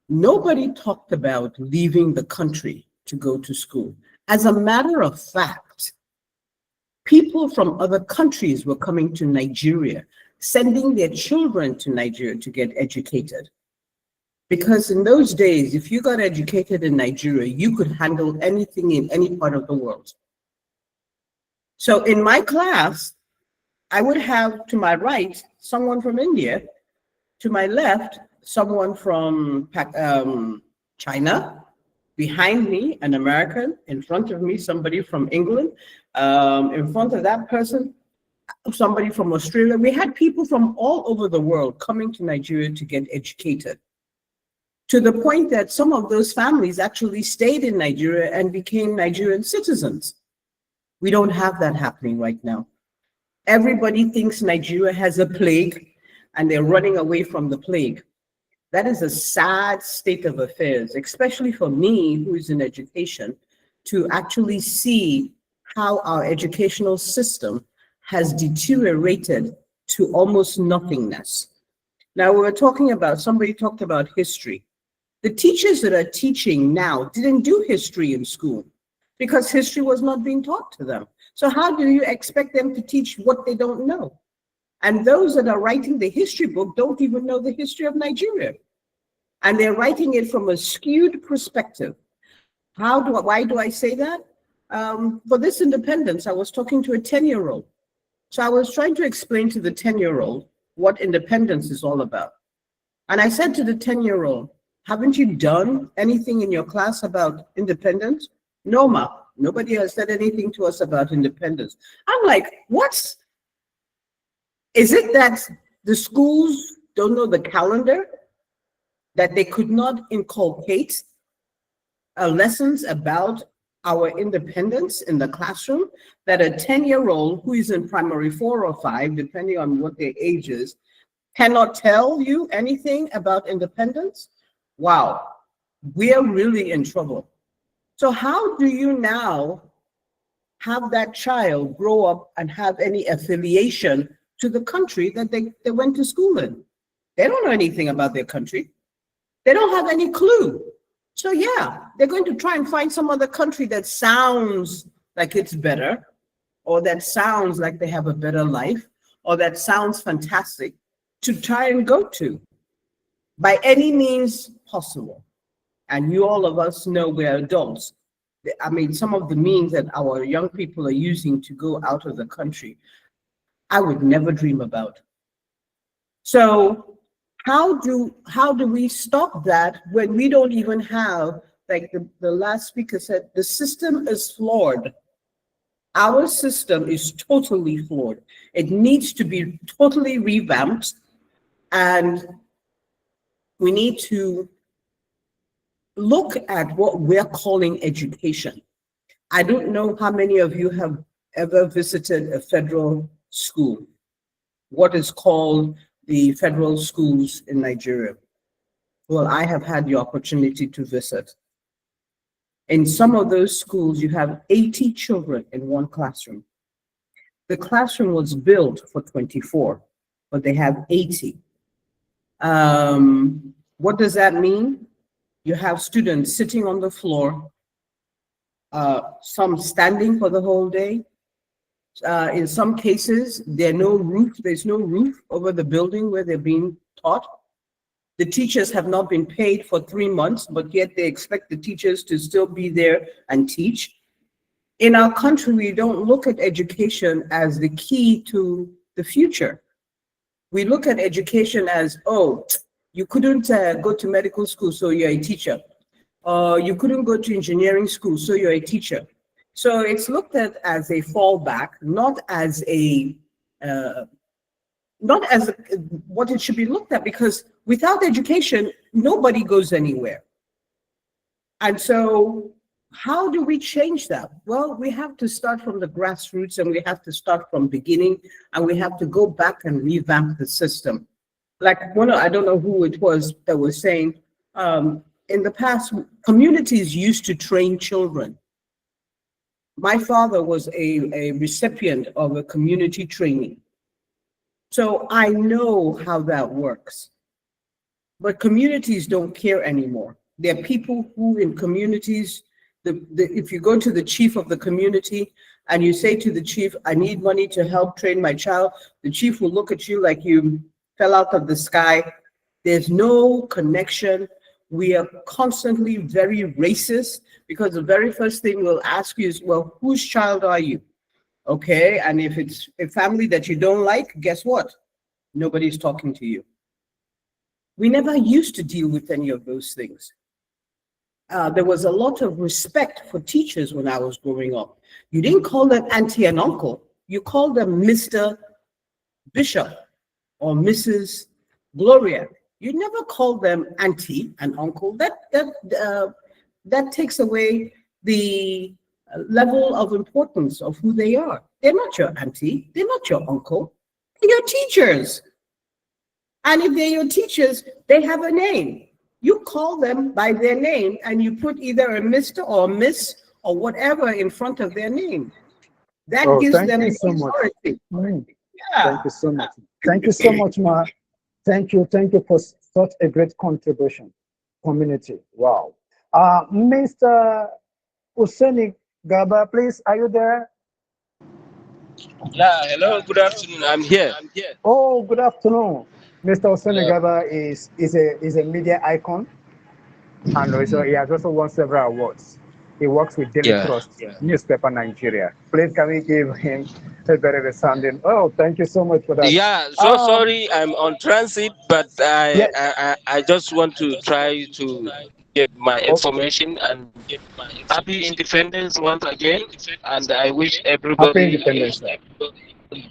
nobody talked about leaving the country to go to school. As a matter of fact, people from other countries were coming to Nigeria, sending their children to Nigeria to get educated. Because in those days, if you got educated in Nigeria, you could handle anything in any part of the world. So in my class, I would have to my right, someone from India, to my left, someone from China, behind me, an American, in front of me, somebody from England, in front of that person, somebody from Australia. We had people from all over the world coming to Nigeria to get educated, to the point that some of those families actually stayed in Nigeria and became Nigerian citizens. We don't have that happening right now. Everybody thinks Nigeria has a plague and they're running away from the plague. That is a sad state of affairs, especially for me, who is in education, to actually see how our educational system has deteriorated to almost nothingness. Now, we were talking about, somebody talked about history. The teachers that are teaching now didn't do history in school because history was not being taught to them. So how do you expect them to teach what they don't know? And those that are writing the history book don't even know the history of Nigeria. And they're writing it from a skewed perspective. Why do I say that? For this independence, I was talking to a 10-year-old. So I was trying to explain to the 10-year-old what independence is all about. And I said to the 10-year-old, haven't you done anything in your class about independence? No, ma, nobody has said anything to us about independence. I'm like, what? Is it that the schools don't know the calendar? That they could not inculcate lessons about our independence in the classroom? That a 10-year-old who is in primary 4 or 5, depending on what their age is, cannot tell you anything about independence? Wow, we are really in trouble. So how do you now have that child grow up and have any affiliation to the country that they went to school in? They don't know anything about their country. They don't have any clue. So yeah, they're going to try and find some other country that sounds like it's better, or that sounds like they have a better life, or that sounds fantastic to try and go to by any means possible. And all of us know we're adults. I mean, some of the means that our young people are using to go out of the country, I would never dream about. So how do we stop that when we don't even have, like the last speaker said, the system is flawed. Our system is totally flawed. It needs to be totally revamped, and we need to look at what we're calling education. I don't know how many of you have ever visited a federal school, what is called the federal schools in Nigeria. Well, I have had the opportunity to visit. In some of those schools, you have 80 children in one classroom. The classroom was built for 24, but they have 80. What does that mean? You have students sitting on the floor, some standing for the whole day. In some cases, there's no roof over the building where they're being taught. The teachers have not been paid for 3 months, but yet they expect the teachers to still be there and teach. In our country, we don't look at education as the key to the future. We look at education as, oh, you couldn't go to medical school, so you're a teacher. You couldn't go to engineering school, so you're a teacher. So it's looked at as a fallback, not as what it should be looked at, because without education, nobody goes anywhere. And so how do we change that? Well, we have to start from the grassroots, and we have to start from beginning, and we have to go back and revamp the system. Like I don't know who it was that was saying, in the past, communities used to train children. My father was a recipient of a community training. So I know how that works. But communities don't care anymore. There are people who in communities, if you go to the chief of the community and you say to the chief, I need money to help train my child, the chief will look at you like you fell out of the sky. There's no connection. We are constantly very racist, because the very first thing we'll ask you is, well, whose child are you? Okay, and if it's a family that you don't like, guess what? Nobody's talking to you. We never used to deal with any of those things. There was a lot of respect for teachers when I was growing up. You didn't call them auntie and uncle. You called them Mr. Bishop or Mrs. Gloria. You never called them auntie and uncle. That takes away the level of importance of who they are. They're not your auntie. They're not your uncle. They're your teachers. And if they're your teachers, they have a name. You call them by their name, and you put either a Mr. or a Miss or whatever in front of their name. That gives them authority. Yeah. Thank you so much. Thank you so much, Ma. Thank you for such a great contribution. Community. Wow. Mr. Useni Gaba, please, are you there? Yeah, hello, good afternoon. I'm here. Oh, good afternoon. Mr. Useni Gaba is a media icon, and also he has also won several awards. He works with Daily Trust, newspaper Nigeria. Please, can we give him a very resounding? Oh, thank you so much for that. Yeah, so sorry, I'm on transit, but I just want to try to get my information, and happy independence once again, and I wish everybody a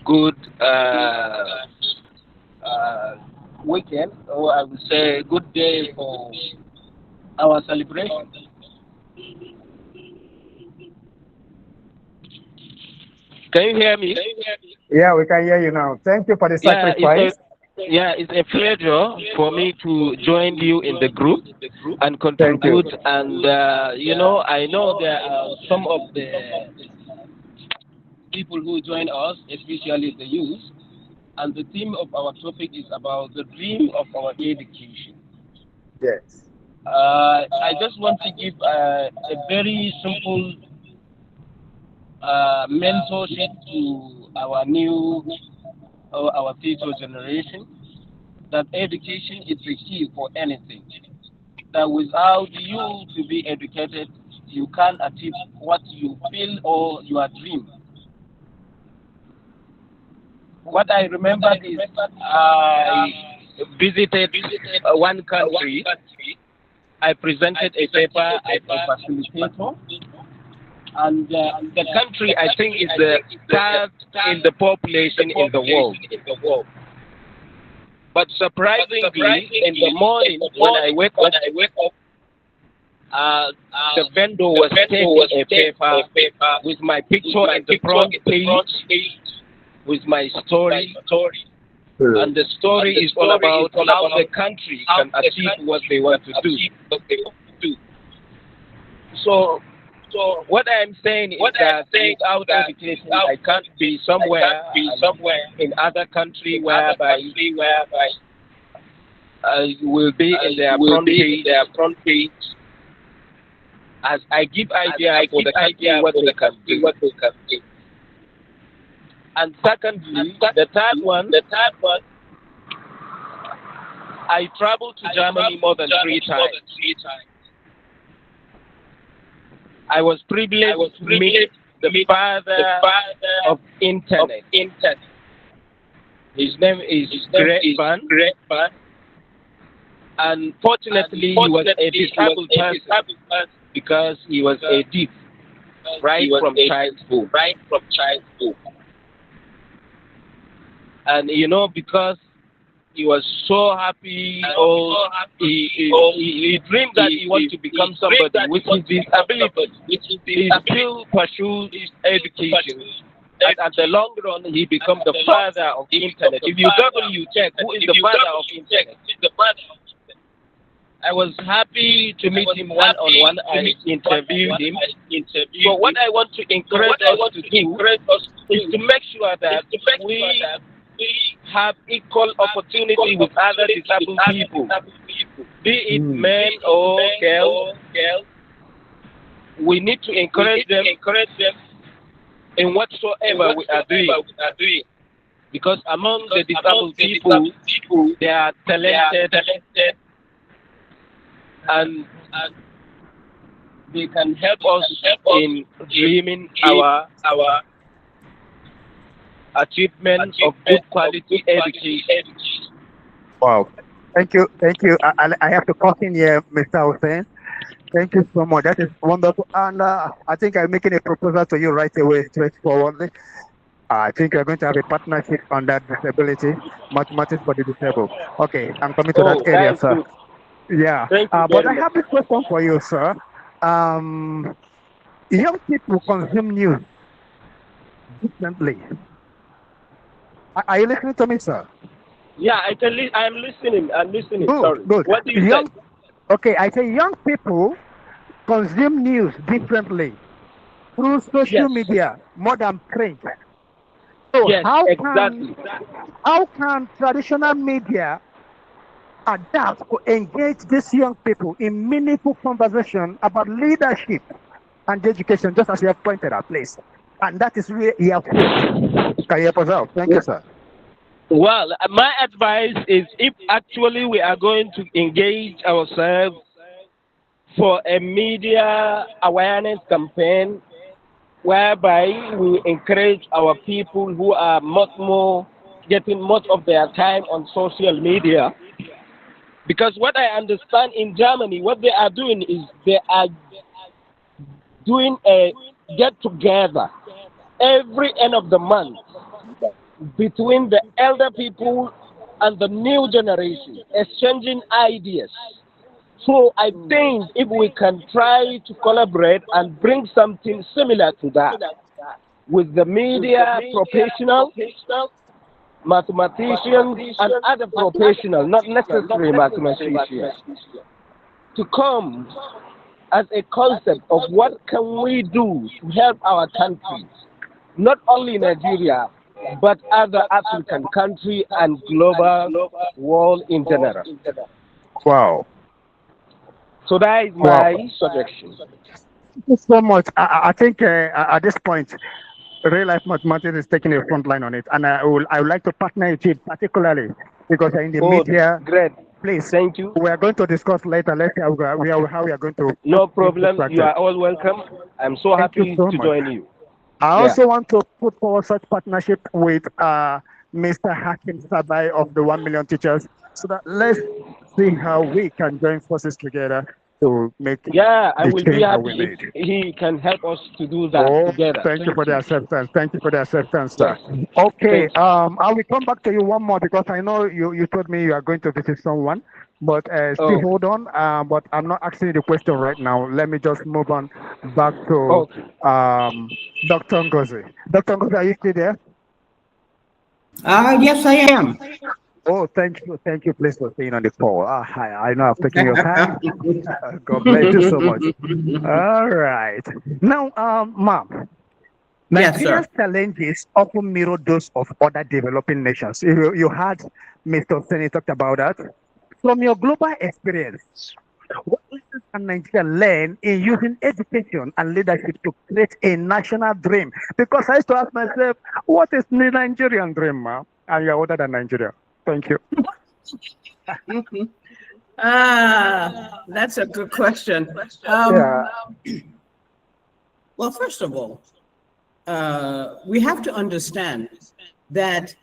good weekend, or I would say good day for our celebration. Can you hear me? Yeah, we can hear you now. Thank you for the sacrifice. It's a pleasure for me to join you in the group and contribute. And I know there are some of the people who join us, especially the youth. And the theme of our topic is about the dream of our education. Yes. I just want to give a very simple mentorship to our future generation, that education is the key for anything. That without you to be educated, you can't achieve what you feel or your dream. What I remember is I visited one country. I presented a paper as a facilitator. And the country, I think, is the third in the population in the world. But surprisingly, in the morning when I wake up, the vendor was taking a paper with my picture at the front page, with my story. And the story is all about how the country can achieve what they want to do. So what I'm saying is that without education, I can't be somewhere in other country whereby will be in their front page. As I give idea for the country what they can do. And secondly, the third one, I traveled to Germany more than 3 times. I was privileged to meet the father of internet. His name is Greg Van. Unfortunately, he was a disabled person because he was a deaf right from childhood. And you know, because he was so happy, he dreamed that he wanted to become somebody with his disability. He still pursued his education. And at the long run, he became the father of internet. If you Google, you check who is the father of internet. I was happy to meet him one-on-one. I interviewed him. So what I want to encourage us to do is to make sure that we have equal opportunity with other disabled people, be it men or girls. We need to encourage them in whatsoever we are doing. Because among the disabled people, they are talented and they can help us in dreaming our achievement of good quality education. Wow. Thank you. I have to cut in here, Mr. Hussein. Thank you so much. That is wonderful. And I think I'm making a proposal to you right away, straightforwardly. I think we're going to have a partnership on that disability, mathematics for the disabled. Okay, I'm coming to that area, sir. Good. Yeah. But I have a question for you, sir. Young people consume news differently. Are you listening to me, sir? Yeah, I'm listening. Good, Sorry. good. What do you say? Okay, I say young people consume news differently through social media more than print. So Yes, exactly. How can traditional media adapt to engage these young people in meaningful conversation about leadership and education, just as you have pointed out, please? And that is really helpful. Can you help us out? Thank you, sir. Well, my advice is if actually we are going to engage ourselves for a media awareness campaign whereby we encourage our people who are much more getting much of their time on social media. Because what I understand in Germany, what they are doing is they are doing a get-together every end of the month between the elder people and the new generation, exchanging ideas. So I think if we can try to collaborate and bring something similar to that with the media professionals, mathematicians, and other professionals, not necessarily mathematicians, to come as a concept of what can we do to help our countries, not only Nigeria, but other African countries and global world in general. Wow. So that is my suggestion. Thank you so much. I think at this point, real life mathematics is taking a front line on it, and I would like to partner with you particularly because in the media. Great. Please. Thank you. We are going to discuss later. Let's see how we are going to. No problem. You are all welcome. I'm so happy to join you. I also want to put forward such partnership with Mr. Hakim Sabai of the 1 Million Teachers, so that let's see how we can join forces together to make I the will be change happy we need. if he can help us to do that together. Thank you for the acceptance. Thank you for the acceptance, sir. Okay, I will come back to you one more because I know you told me you are going to visit someone. but still Oh, hold on. But I'm not asking you the question right now. Let me just move on back to okay. Dr. Ngozi. Dr. Ngozi, are you still there? Yes, I am. Oh, thank you, please, for staying on the call. Hi, I know I've taken your time. God bless you so much. All right. Now, ma'am, Yes, Nigeria's sir. challenges often mirror those of other developing nations. You had Mr. Seni talked about that. From your global experience, what lessons can Nigeria learn in using education and leadership to create a national dream? Because I used to ask myself, what is the Nigerian dream, ma'am? And you're older than Nigeria. Thank you. That's a good question. Yeah. Well, first of all, we have to understand that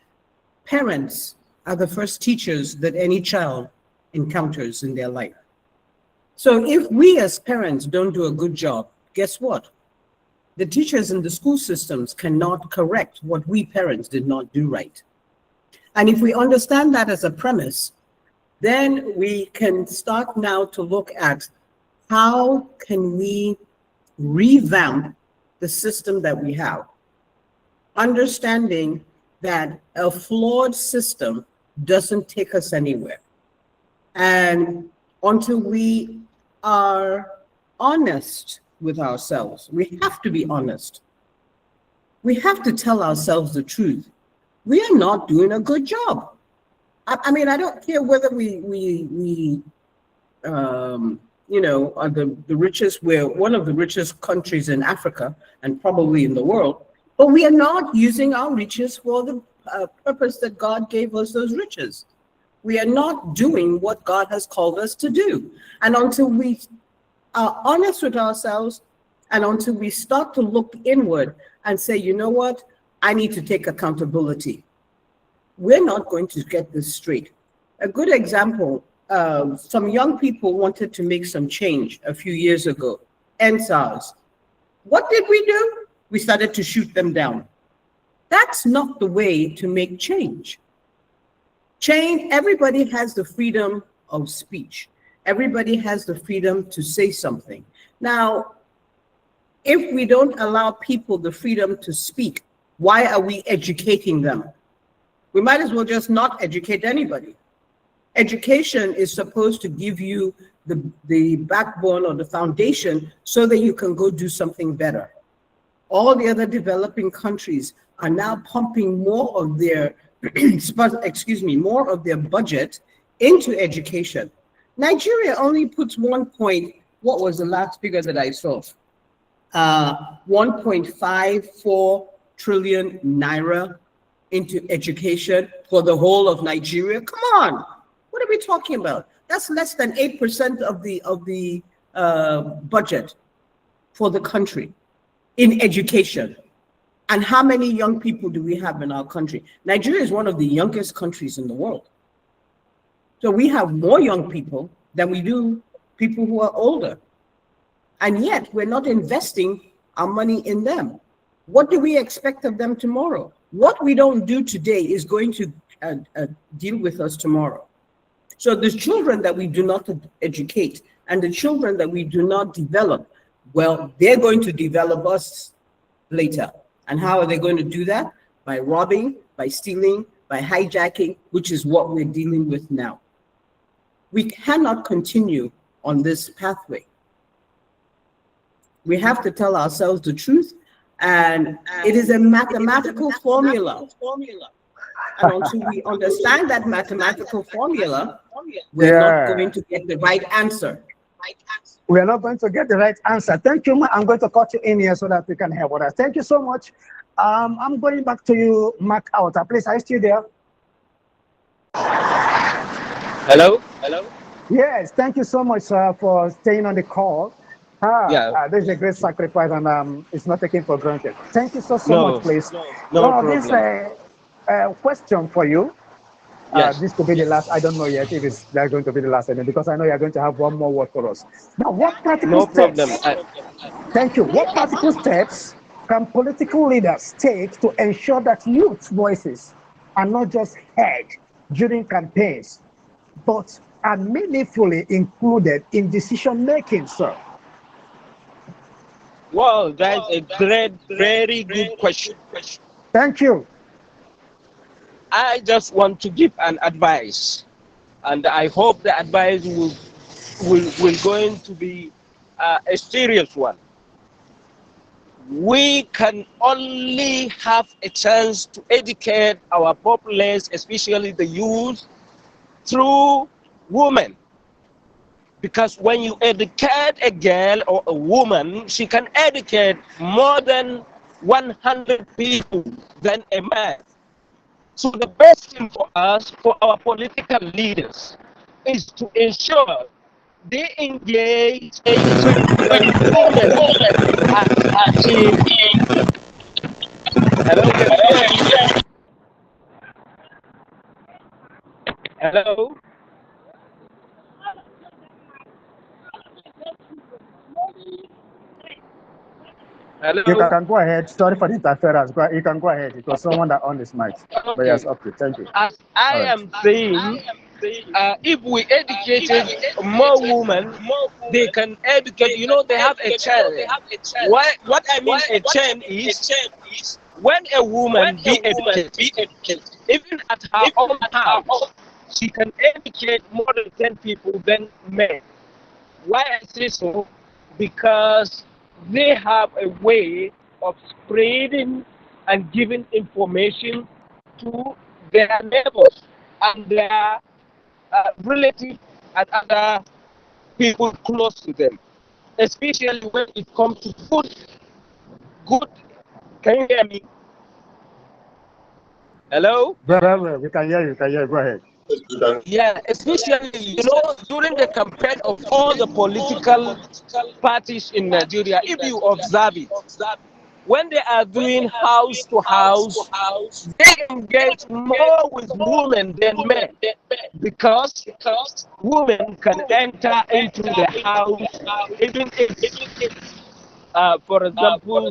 parents are the first teachers that any child encounters in their life. So if we as parents don't do a good job, guess what? The teachers in the school systems cannot correct what we parents did not do right. And if we understand that as a premise, then we can start now to look at how can we revamp the system that we have, understanding that a flawed system doesn't take us anywhere. And until we are honest with ourselves, we have to be honest. We have to tell ourselves the truth. We are not doing a good job. I mean, I don't care whether we are the richest, we're one of the richest countries in Africa and probably in the world, but we are not using our riches for the purpose that God gave us those riches. We are not doing what God has called us to do. And until we are honest with ourselves and until we start to look inward and say, you know what, I need to take accountability, we're not going to get this straight. A good example, some young people wanted to make some change a few years ago, NSARS. What did we do? We started to shoot them down. That's not the way to make change. Change, everybody has the freedom of speech. Everybody has the freedom to say something. Now, if we don't allow people the freedom to speak, why are we educating them? We might as well just not educate anybody. Education is supposed to give you the backbone or the foundation so that you can go do something better. All the other developing countries are now pumping more of their, more of their budget into education. Nigeria only puts 1 point, what was the last figure that I saw? 1.54 trillion naira into education for the whole of Nigeria. Come on, what are we talking about? That's less than 8% of the budget for the country in education. And how many young people do we have in our country? Nigeria is one of the youngest countries in the world. So we have more young people than we do people who are older. And yet we're not investing our money in them. What do we expect of them tomorrow? What we don't do today is going to deal with us tomorrow. So the children that we do not educate and the children that we do not develop, well, they're going to develop us later. And how are they going to do that? By robbing, by stealing, by hijacking, which is what we're dealing with now. We cannot continue on this pathway. We have to tell ourselves the truth, and it is a mathematical formula. And until we understand that mathematical formula, we're not going to get the right answer. We are not going to get the right answer. Thank you. I'm going to cut you in here so that we can help others. Thank you so much. I'm going back to you, Mark Outer. Please, are you still there? Hello? Yes, thank you so much, sir, for staying on the call. This is a great sacrifice, and it's not taken for granted. Thank you so much, please. No problem. This is a question for you. Yes. This could be the last. I don't know yet if it's going to be the last, because I know you're going to have one more word for us. Now, what practical No problem. steps? Thank you. What practical steps can political leaders take to ensure that youth voices are not just heard during campaigns, but are meaningfully included in decision making, sir? Well, that's a great, very good question. Thank you. I just want to give an advice, and I hope the advice will going to be a serious one. We can only have a chance to educate our populace, especially the youth, through women. Because when you educate a girl or a woman, she can educate more than 100 people than a man. So the best thing for us, for our political leaders, is to ensure they engage with women as in. Hello, can you hear me? Hello? Hello? You can go ahead. Sorry for the interference. You can go ahead. It was someone that on his mic. But yes, okay, thank you. As I am saying, if we educated more women, they can educate. You know, they have a chance. What I mean a chance is when a woman be educated, even at her own house, she can educate more than 10 people than men. Why I say so? Because they have a way of spreading and giving information to their neighbors and their relatives and other people close to them, especially when it comes to food. Good. Can you hear me? Hello? Well, we can hear you. Go ahead. Yeah, especially, you know, during the campaign of all the political parties in Nigeria, if you observe it, when they are doing house to house, they engage more with women than men because women can enter into the house even if, for example,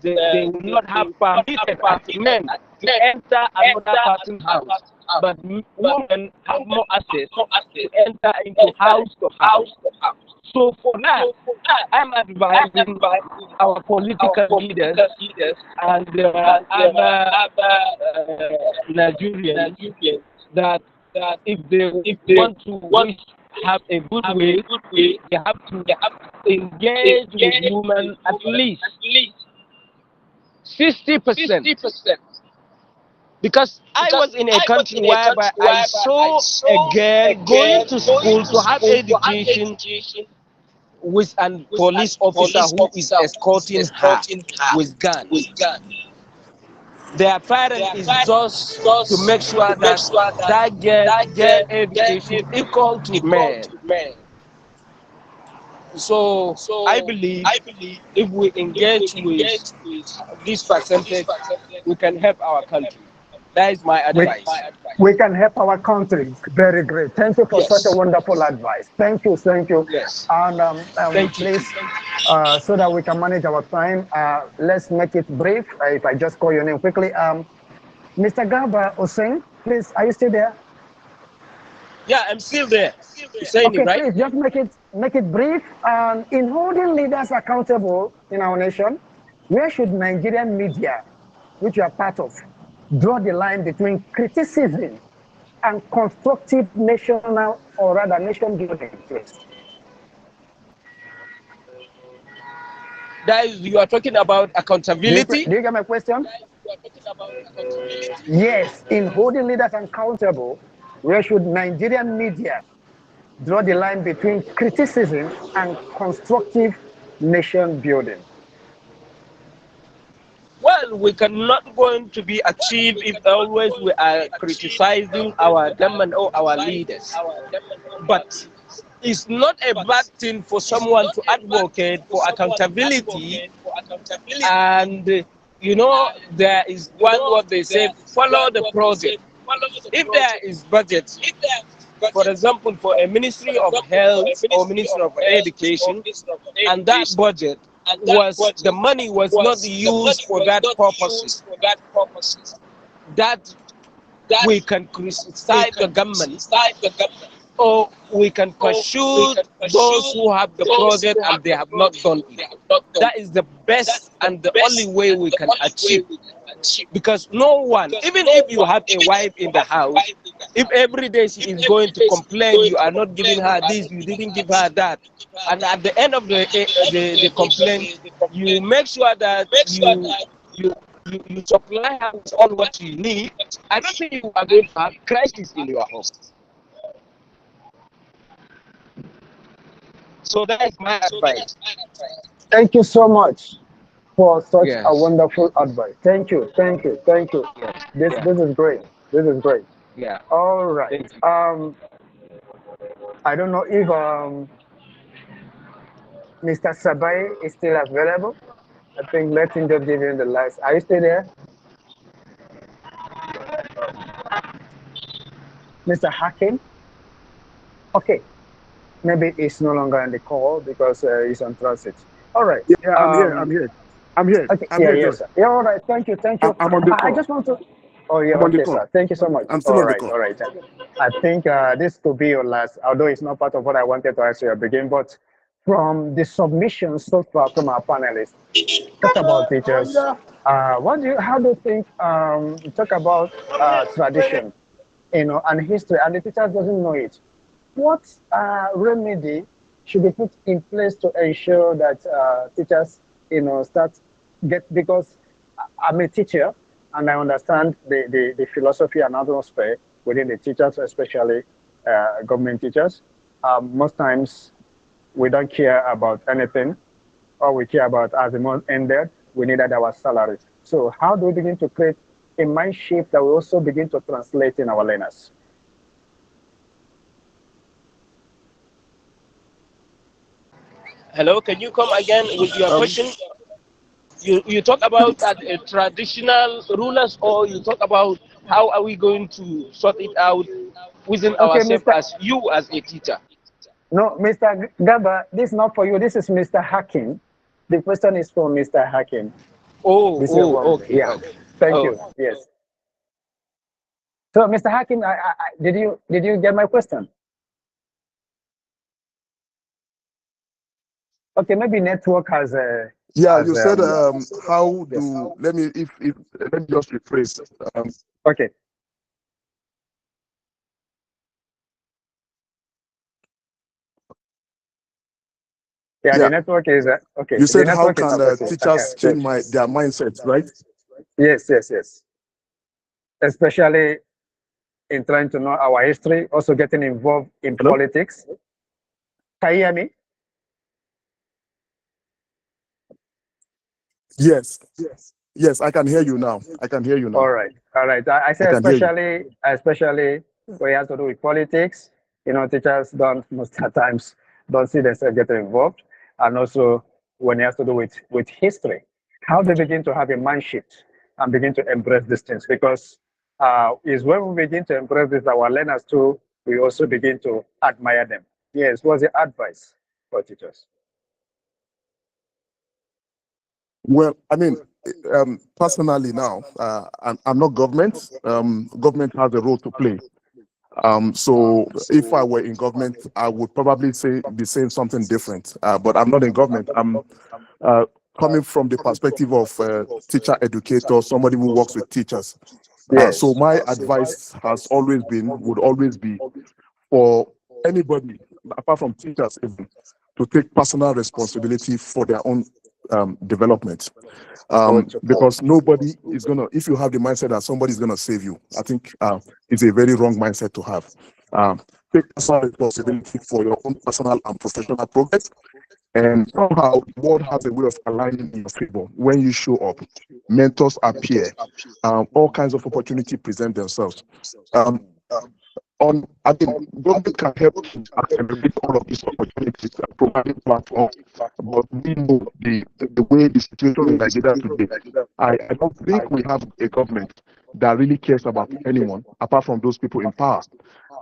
they will not have permitted as men to enter another person's house. But women have more access to enter into house to house. So for that, I'm advising our political leaders and other Nigerians that if they want to have a good way, they have to engage with women at least 60%. Because I was in a country where I saw a girl going to school to have education with a police officer who is escorting her with gun. Their parent is just to make sure that girl education equal to men. So I believe if we engage with this percentage, we can help our country. That is my advice. We can help our country. Very great. Thank you for such a wonderful advice. Thank you. Yes. And Thank you. please, so that we can manage our time, let's make it brief. If I just call your name quickly, Mr. Garba Hussein, please, are you still there? Yeah, I'm still there. Okay, right? Please just make it brief. In holding leaders accountable in our nation, where should Nigerian media, which you are part of, draw the line between criticism and constructive national or rather nation building, please? That is, you are talking about accountability? Do you get my question? Yes, in holding leaders accountable, where should Nigerian media draw the line between criticism and constructive nation building? Well, we cannot going to be achieved if always we are criticizing our government or our leaders. But it's not a bad thing for someone to advocate for accountability. And, you know, there is what they say, follow the project. If there is budget, for example, for a Ministry of Health or Ministry of Education, and that budget the money was not used for that purposes, that we can criticize the government, or we can pursue those who have the project and they have not done it. That is the best and the only way we can achieve. Because no one, even if you have a wife in the house, if every day she is going to complain, you are not giving her this, you didn't give her that, and at the end of the complaint, you make sure that you supply her with all what you need, I don't think you are going to have crisis in your home. So that is my advice. Thank you so much for such a Yes. wonderful advice. Thank you, thank you, thank you. This is great. This is great. Yeah. All right. Thank you. I don't know if Mr. Sabai is still available. I think let him just give you the last. Are you still there, Mr. Hakim? Okay, maybe he's no longer on the call because he's on transit. All right. Yeah, I'm here. I'm here. I'm here. Okay. I'm Yeah, here, yes, Joy. sir. Yeah, all right. Thank you. Thank you. I'm on the I call. just want to. Oh, yeah. I'm on the Okay, call. sir. Thank you so much. I'm still All on the right. call. All right. I think this could be your last, although it's not part of what I wanted to ask you at the beginning, but from the submissions so far from our panelists, talk about teachers. How do you think, talk about tradition, and history, and the teachers doesn't know it. What remedy should be put in place to ensure that teachers, start because I'm a teacher and I understand the philosophy and atmosphere within the teachers, especially government teachers. Most times we don't care about anything. All we care about as the month ended, we needed our salary. So how do we begin to create a mind shift that will also begin to translate in our learners? Hello, can you come again with your question? You talk about traditional rulers, or you talk about how are we going to sort it out within Okay, ourselves Mr. as you as a teacher? No, Mr. Gaba, this is not for you. This is Mr. Hakim. The question is for Mr. Hakim. This is Okay, yeah. okay. Thank Oh, you. Yes. So, Mr. Hakim, did you get my question? Okay, maybe network has a. Yeah, you said how do let me let me just rephrase. Okay. Yeah, the network is okay. You The said how network is can affected. teachers change their mindsets, right? Yes, yes, yes. Especially in trying to know our history, also getting involved in Hello? politics. Can you hear me? Yes. Yes, I can hear you now. I can hear you now. All right. All right. I say can hear you. especially when it has to do with politics, teachers don't most of the times don't see themselves getting involved. And also when it has to do with history, how they begin to have a mind shift and begin to embrace these things. Because is when we begin to embrace this, our learners too, we also begin to admire them. Yes, what's the advice for teachers? Well, I mean, personally now, I'm not government. Government has a role to play. So if I were in government, I would probably be saying something different. But I'm not in government. I'm coming from the perspective of teacher educator, somebody who works with teachers. Yes. So my advice would always be for anybody, apart from teachers even, to take personal responsibility for their own development. Because nobody is gonna, if you have the mindset that somebody's gonna save you, I think it's a very wrong mindset to have. Take personal responsibility for your own personal and professional progress, and somehow the world has a way of aligning in your favor. When you show up, mentors appear, all kinds of opportunity present themselves. I think government can help to accelerate all of these opportunities and providing platforms, but we know the way the situation in Nigeria today. I don't think we have a government that really cares about anyone apart from those people in power.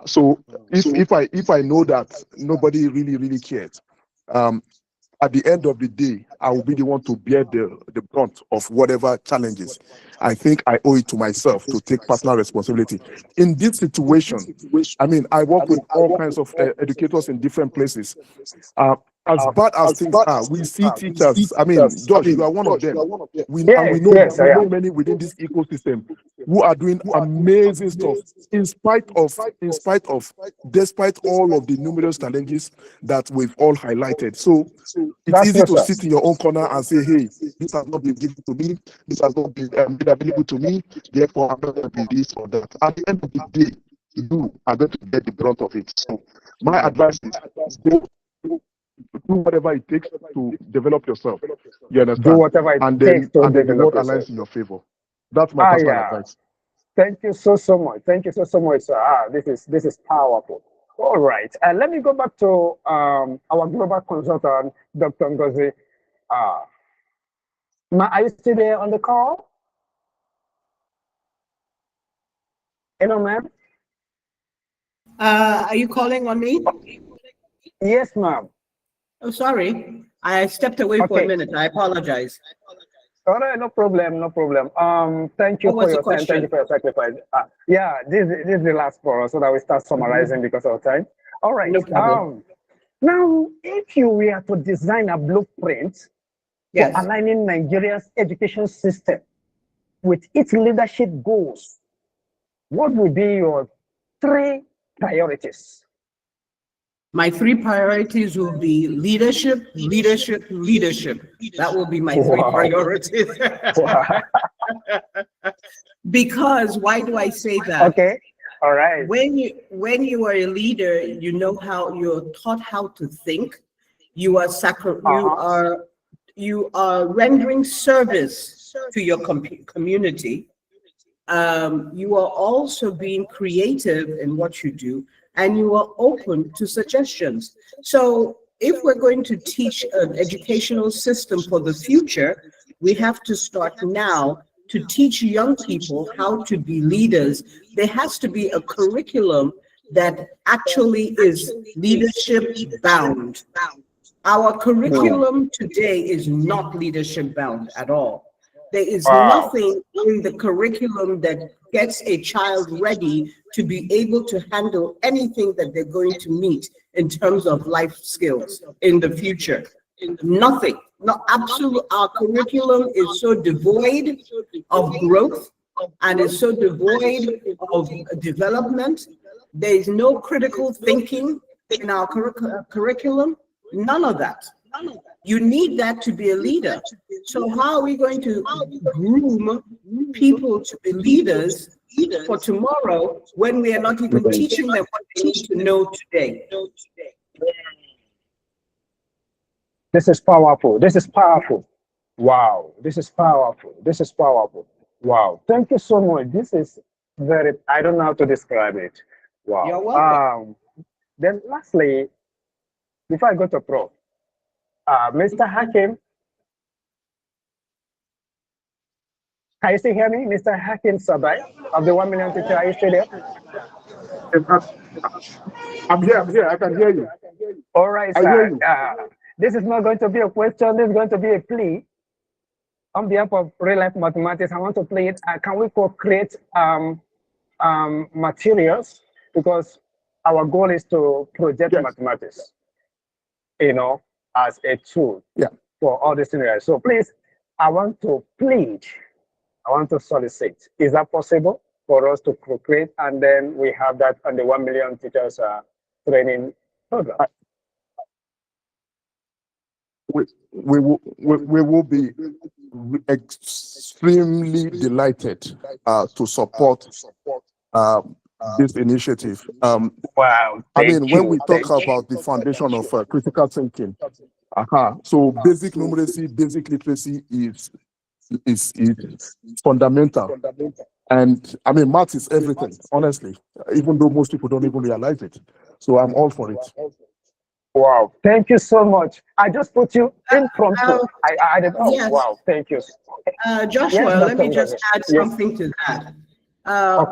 So if I know that nobody really cares, at the end of the day, I will be the one to bear the brunt of whatever challenges. I think I owe it to myself to take personal responsibility. In this situation, I mean, I work with all kinds of educators in different places. As bad as things are, we see teachers. I mean, Josh, you are one of them. We know many within this ecosystem who are doing amazing stuff despite all of the numerous challenges that we've all highlighted. So it's easy to sit in your own corner and say, hey, this has not been given to me, this has not been made available to me, therefore I'm not going to be this or that. At the end of the day, you are going to get the brunt of it. So my advice is go do whatever it takes to develop yourself. You understand? Do whatever it takes to and then the develop world aligns in your favor. That's my personal advice. Thank you so much. Thank you so much, sir. This is powerful. All right. Let me go back to our global consultant, Dr. Ngozi. Are you still there on the call? Hello, ma'am. Are you calling on me? Yes, ma'am. Oh, sorry. I stepped away for a minute. I apologize. All right, no problem. Thank you for your time. Thank you for your sacrifice. Yeah, this is the last for us so that we start summarizing because of time. All right. No problem. Now, if you were to design a blueprint for aligning Nigeria's education system with its leadership goals, what would be your 3 priorities? My 3 priorities will be leadership, leadership, leadership. That will be my 3 priorities. Because why do I say that? Okay. All right. When you are a leader, you know how you're taught how to think. You are you are rendering service to your community. You are also being creative in what you do, and you are open to suggestions. So if we're going to teach an educational system for the future, we have to start now to teach young people how to be leaders. There has to be a curriculum that actually is leadership bound. Our curriculum today is not leadership bound at all. There is nothing in the curriculum that gets a child ready to be able to handle anything that they're going to meet in terms of life skills in the future. Nothing. No, absolutely. Our curriculum is so devoid of growth and is so devoid of development. There is no critical thinking in our curriculum. None of that. You need that to be a leader. So how are we going to groom people to be leaders for tomorrow when we are not even teaching them what they need to know today? This is powerful. This is powerful. Wow. This is powerful. This is powerful. Wow. Thank you so much. This is very, I don't know how to describe it. Wow. You're welcome. Then lastly, before I go to Prof, Mr. Hakim, can you still hear me? Mr. Hakim Sabai of the 1 Million Teacher, are you still there? I'm here. I can hear you. All right, sir. This is not going to be a question. This is going to be a plea. On behalf of Real Life Mathematics, I want to play it. Can we co-create materials? Because our goal is to project mathematics, as a tool for all these scenarios. So please, I want to plead, I want to solicit. Is that possible for us to co-create? And then we have that on the 1 Million Teachers training program. We will be extremely delighted to support this initiative. Wow. When we talk about the foundation of critical thinking, so basic numeracy, basic literacy is fundamental. And math is everything, honestly, even though most people don't even realize it. So I'm all for it. Wow, thank you so much. I just put you impromptu. I added, yes. Wow, thank you. Joshua, let me just add something to that.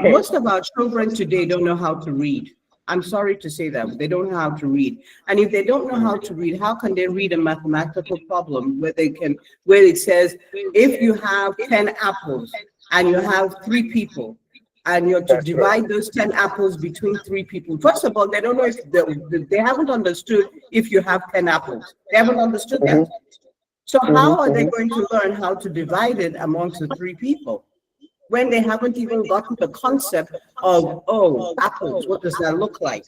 Most of our children today don't know how to read. I'm sorry to say that, but they don't know how to read. And if they don't know how to read, how can they read a mathematical problem where it says, if you have 10 apples and you have 3 people, and you're to divide those 10 apples between 3 people. First of all, they don't know if they haven't understood if you have 10 apples. They haven't understood that. So how are they going to learn how to divide it amongst the 3 people when they haven't even gotten the concept of, oh, apples, what does that look like?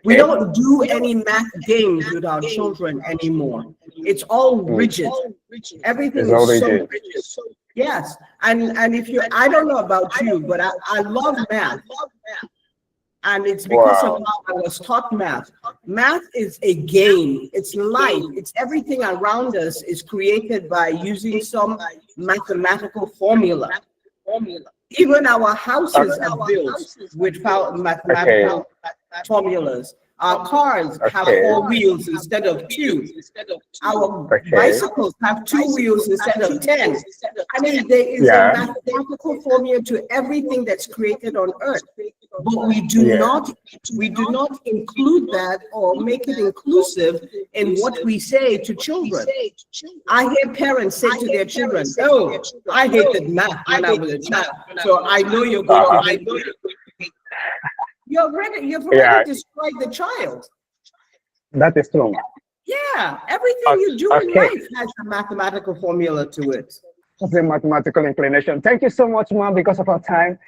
We don't do any math games with our children anymore. It's all rigid. Everything is so rigid. Yes, and if you, I don't know about you, but I love math. And it's because of how I was taught math. Math is a game. It's life. It's everything around us is created by using some mathematical formula. Even our houses are built with mathematical formulas. Our cars have 4 wheels instead of 2. Our bicycles have 2 wheels instead of 10. I mean, there is a mathematical formula to everything that's created on earth. But we do not include that or make it inclusive in what we say to children. I hear parents say to their children, "Oh, I hated math when I was a child, so I know you're going to hate it." You've already destroyed the child. That is true. Yeah, everything you do in life has a mathematical formula to it. It's a mathematical inclination. Thank you so much, ma'am, because of our time.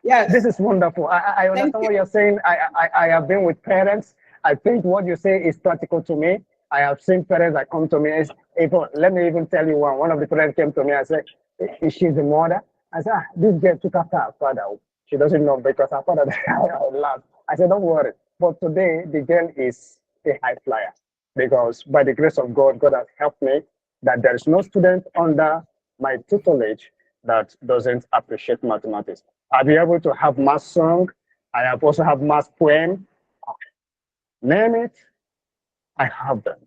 Yes. This is wonderful. I understand what you're saying. I have been with parents. I think what you say is practical to me. I have seen parents that come to me. Let me even tell you one of the parents came to me and said, "Is she the mother?" I said, "This girl took after her father. She doesn't know because her father." I laughed. I said, "Don't worry." But today, the girl is a high flyer because by the grace of God, God has helped me that there is no student under my tutelage that doesn't appreciate mathematics. I'll be able to have math song. I have also have math poem. Name it, I have them.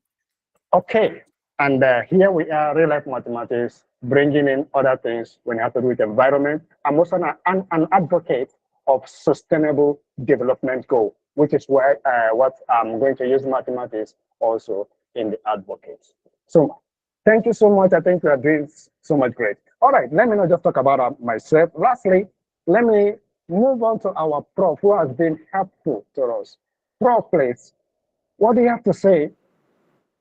Okay, and here we are, real life mathematics, bringing in other things when you have to do with environment. I'm also an advocate of sustainable development goal, which is where what I'm going to use mathematics also in the advocates. So thank you so much. I think we are doing so much great. All right, let me not just talk about myself. Lastly, let me move on to our prof who has been helpful to us. Prof, please, what do you have to say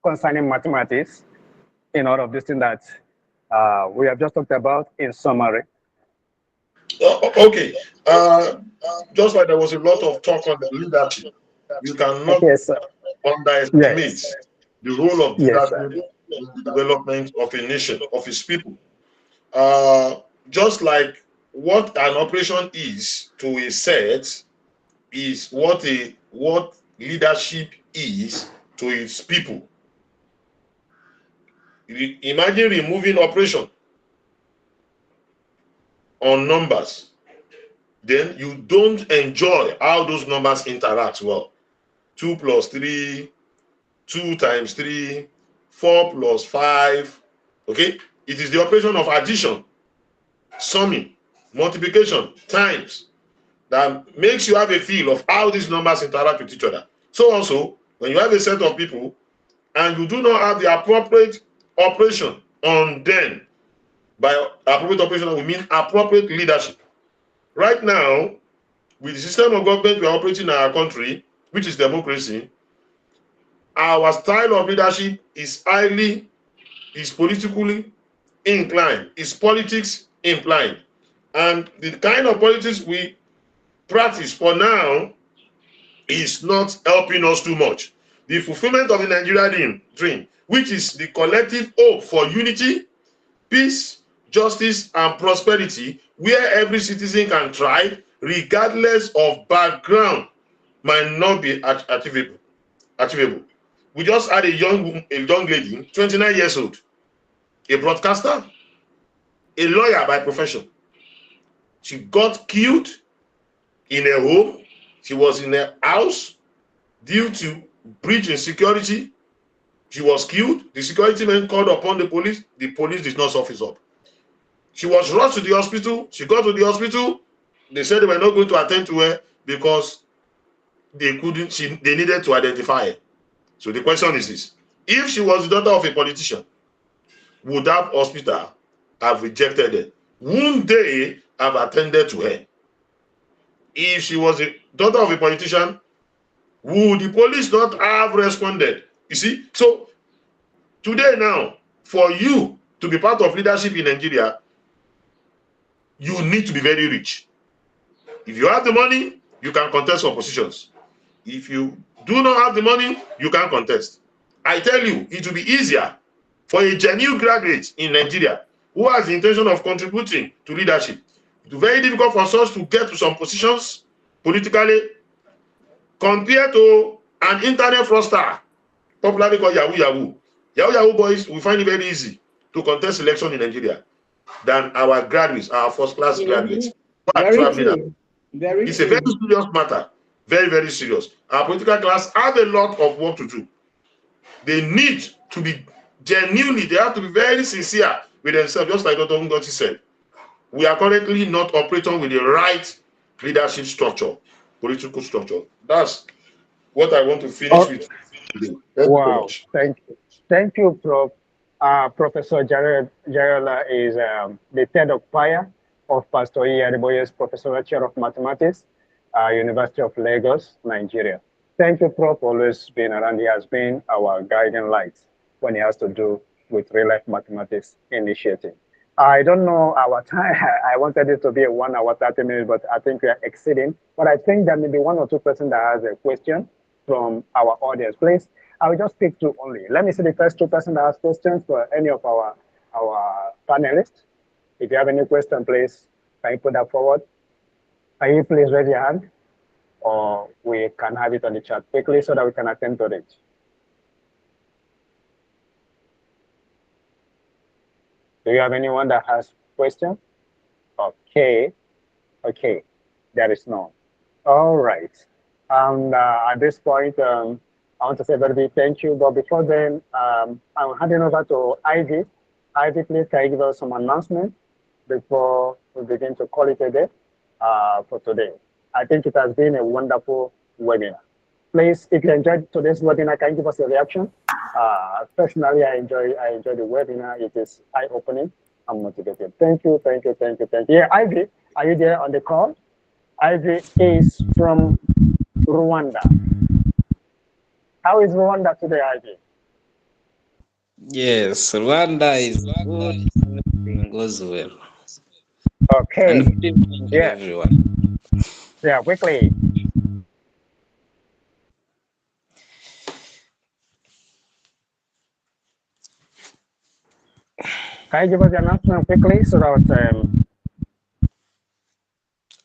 concerning mathematics in all of this thing that we have just talked about in summary? Okay. Just like there was a lot of talk on the leadership, you cannot underestimate the role of leadership in the development of a nation, of its people. Just like what an operation is to a set is what leadership is to its people. Imagine removing operation on numbers, then you don't enjoy how those numbers interact well. 2 plus 3, 2 times 3, 4 plus 5. Okay, it is the operation of addition, summing, multiplication, times that makes you have a feel of how these numbers interact with each other. So also, when you have a set of people and you do not have the appropriate operation on them, by appropriate operation we mean appropriate leadership. Right now, with the system of government we are operating in our country, which is democracy, our style of leadership is politically inclined, is politics inclined. And the kind of politics we practice for now is not helping us too much. The fulfillment of the Nigerian dream, which is the collective hope for unity, peace, justice, and prosperity, where every citizen can thrive, regardless of background, might not be achievable. We just had a young lady, 29 years old, a broadcaster, a lawyer by profession. She got killed in a home. She was in a house due to breach in security. She was killed. The security men called upon the police. The police did not surface up. She was rushed to the hospital. She got to the hospital. They said they were not going to attend to her because they needed to identify her. So the question is this: if she was the daughter of a politician, would that hospital have rejected her? Wouldn't they have attended to her? If she was the daughter of a politician, would the police not have responded? You see, so today now, for you to be part of leadership in Nigeria, you need to be very rich. If you have the money, you can contest for positions. If you do not have the money, you can't contest. I tell you, it will be easier for a genuine graduate in Nigeria who has the intention of contributing to leadership. It will be very difficult for us to get to some positions politically compared to an internet fraudster, popularly called Yahoo Yahoo. Yahoo Yahoo boys will find it very easy to contest election in Nigeria than our graduates, our first-class graduates. Very true. Very it's true. a very serious matter. Very, very serious. Our political class have a lot of work to do. They need to be genuinely, they have to be very sincere with themselves, just like Dr. Ngoti said. We are currently not operating with the right leadership structure, political structure. That's what I want to finish with today. Wow, thank you. Thank you, Prof. Professor Jarela is the third occupier of Pastor E. Adeboye's Professorial Chair of Mathematics, University of Lagos, Nigeria. Thank you, Prof, always being around. He has been our guiding light when it has to do with real-life mathematics initiative. I don't know our time. I wanted it to be a 1 hour, 30 minutes, but I think we are exceeding. But I think there may be 1 or 2 persons that has a question from our audience. Please, I will just pick 2 only. Let me see the first 2 persons that ask questions for any of our panelists. If you have any question, please, can you put that forward? Can you please raise your hand? Or we can have it on the chat quickly so that we can attend to it. Do you have anyone that has questions? Okay, there is none. All right, and at this point, I want to say very big thank you. But before then, I'm handing over to Ivy. Ivy, please, can you give us some announcement before we begin to call it a day for today? I think it has been a wonderful webinar. Please, if you enjoyed today's webinar, can you give us a reaction? Personally, I enjoy the webinar. It is eye-opening and motivated. Thank you. Yeah, Ivy, are you there on the call? Ivy is from Rwanda. How is Rwanda today, Ivy? Yes, Rwanda is good. Everything goes well. Okay. And good evening to everyone. Yeah, quickly. Can you give us the announcement quickly so that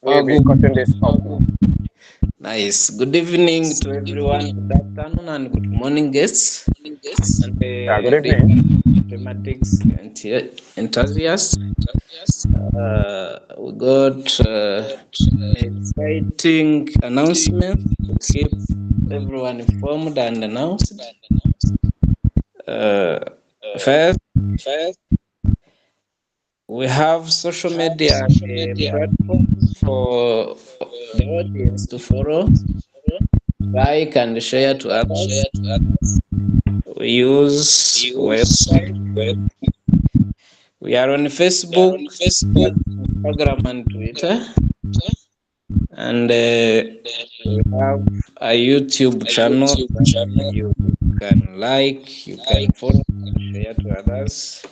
we'll be cutting this off? Nice. Good evening to everyone. Good afternoon and good morning, guests. And good evening. Mathematics enthusiasts. We got exciting announcement to keep everyone informed and announced. First, we have social media platforms for the audience to follow, like, and share to others. We use website. We are on Facebook, Instagram, and Twitter. And we have a YouTube channel that you can like, you can follow, and share to others.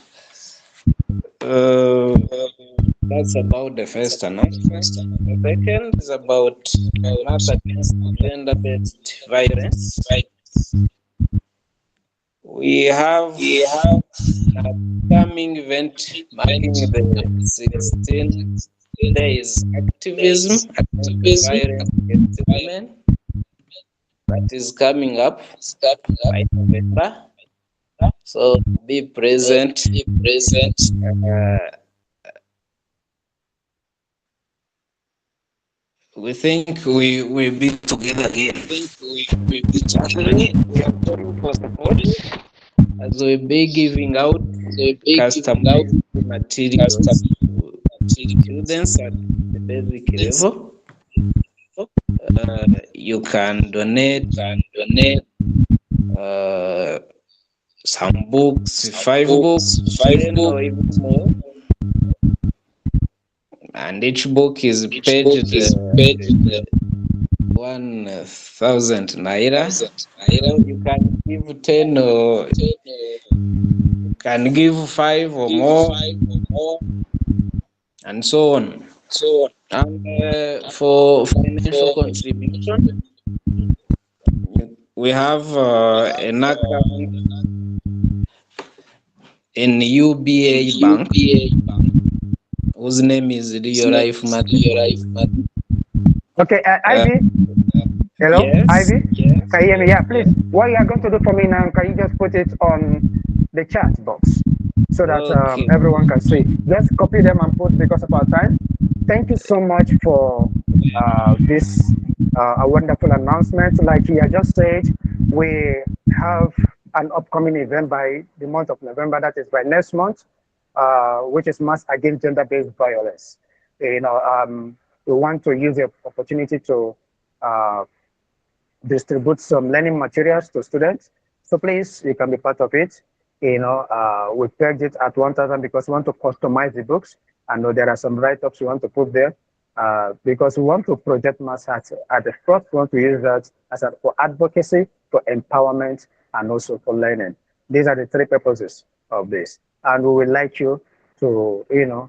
That's about the first announcement. The second is about Mass Against Gender-Based Violence. We have an upcoming event marking the 16 days activism against violence against women. That is coming up by November. So be present. We think we will be together again. Actually, we are calling for support as we be giving out custom materials to students at the basic level. You can donate some books, 5 books, 10 or even more. And each book is paged 1,000 naira. So you can give 10 or you can give 5 or more, and so on. And for financial contribution, we have an account in UBA Bank, whose name is Your Life Matters. Okay, Ivy. Hello, Yes. Ivy. Can you hear me? Yeah, please. What you are going to do for me now? Can you just put it on the chat box so that Okay. everyone can see? Just copy them and put because of our time. Thank you so much for this a wonderful announcement. Like you just said, we have an upcoming event by the month of November. That is by next month, which is Mass Against Gender-Based Violence. We want to use the opportunity to uh, distribute some learning materials to students. So please, you can be part of it. We pegged it at 1,000 because we want to customize the books. I know there are some write-ups we want to put there because we want to project mass at the first. We want to use that for advocacy, for empowerment, and also for learning. These are the three purposes of this. And we would like you to,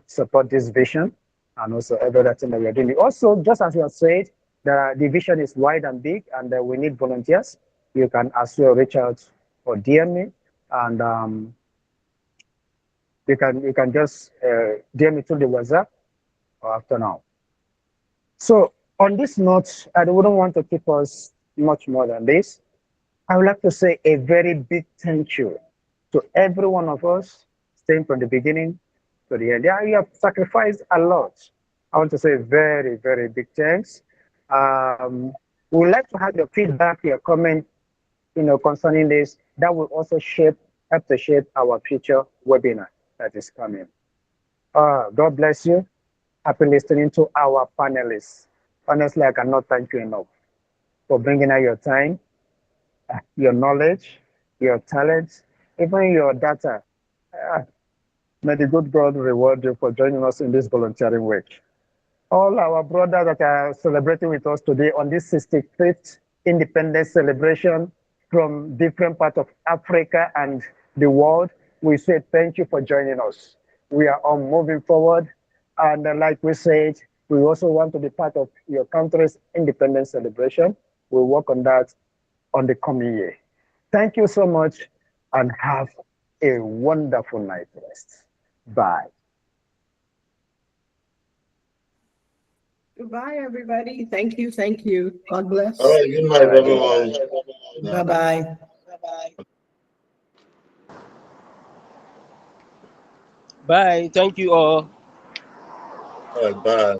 support this vision and also everything that we are doing. Also, just as you have said, the vision is wide and big, and we need volunteers. You can as well reach out or DM me, and you can just DM me through the WhatsApp or after now. So on this note, I wouldn't want to keep us much more than this. I would like to say a very big thank you to every one of us, staying from the beginning to the end. Yeah, you have sacrificed a lot. I want to say very, very big thanks. Um, we would like to have your feedback, your comment, concerning this. That will also help to shape our future webinar that is coming. God bless you. Happy listening to our panelists. Honestly, I cannot thank you enough for bringing out your time, your knowledge, your talents, even your data. Uh, May the good God reward you for joining us in this volunteering week. All our brothers that are celebrating with us today on this 65th independence celebration from different parts of Africa and the world, we say thank you for joining us. We are all moving forward. And like we said, we also want to be part of your country's independence celebration. We'll work on that on the coming year. Thank you so much and have a wonderful night rest. Bye. Goodbye, everybody. Thank you. Thank you. God bless. All right, good night, everyone. Bye-bye. Bye. Thank you all. All right, bye.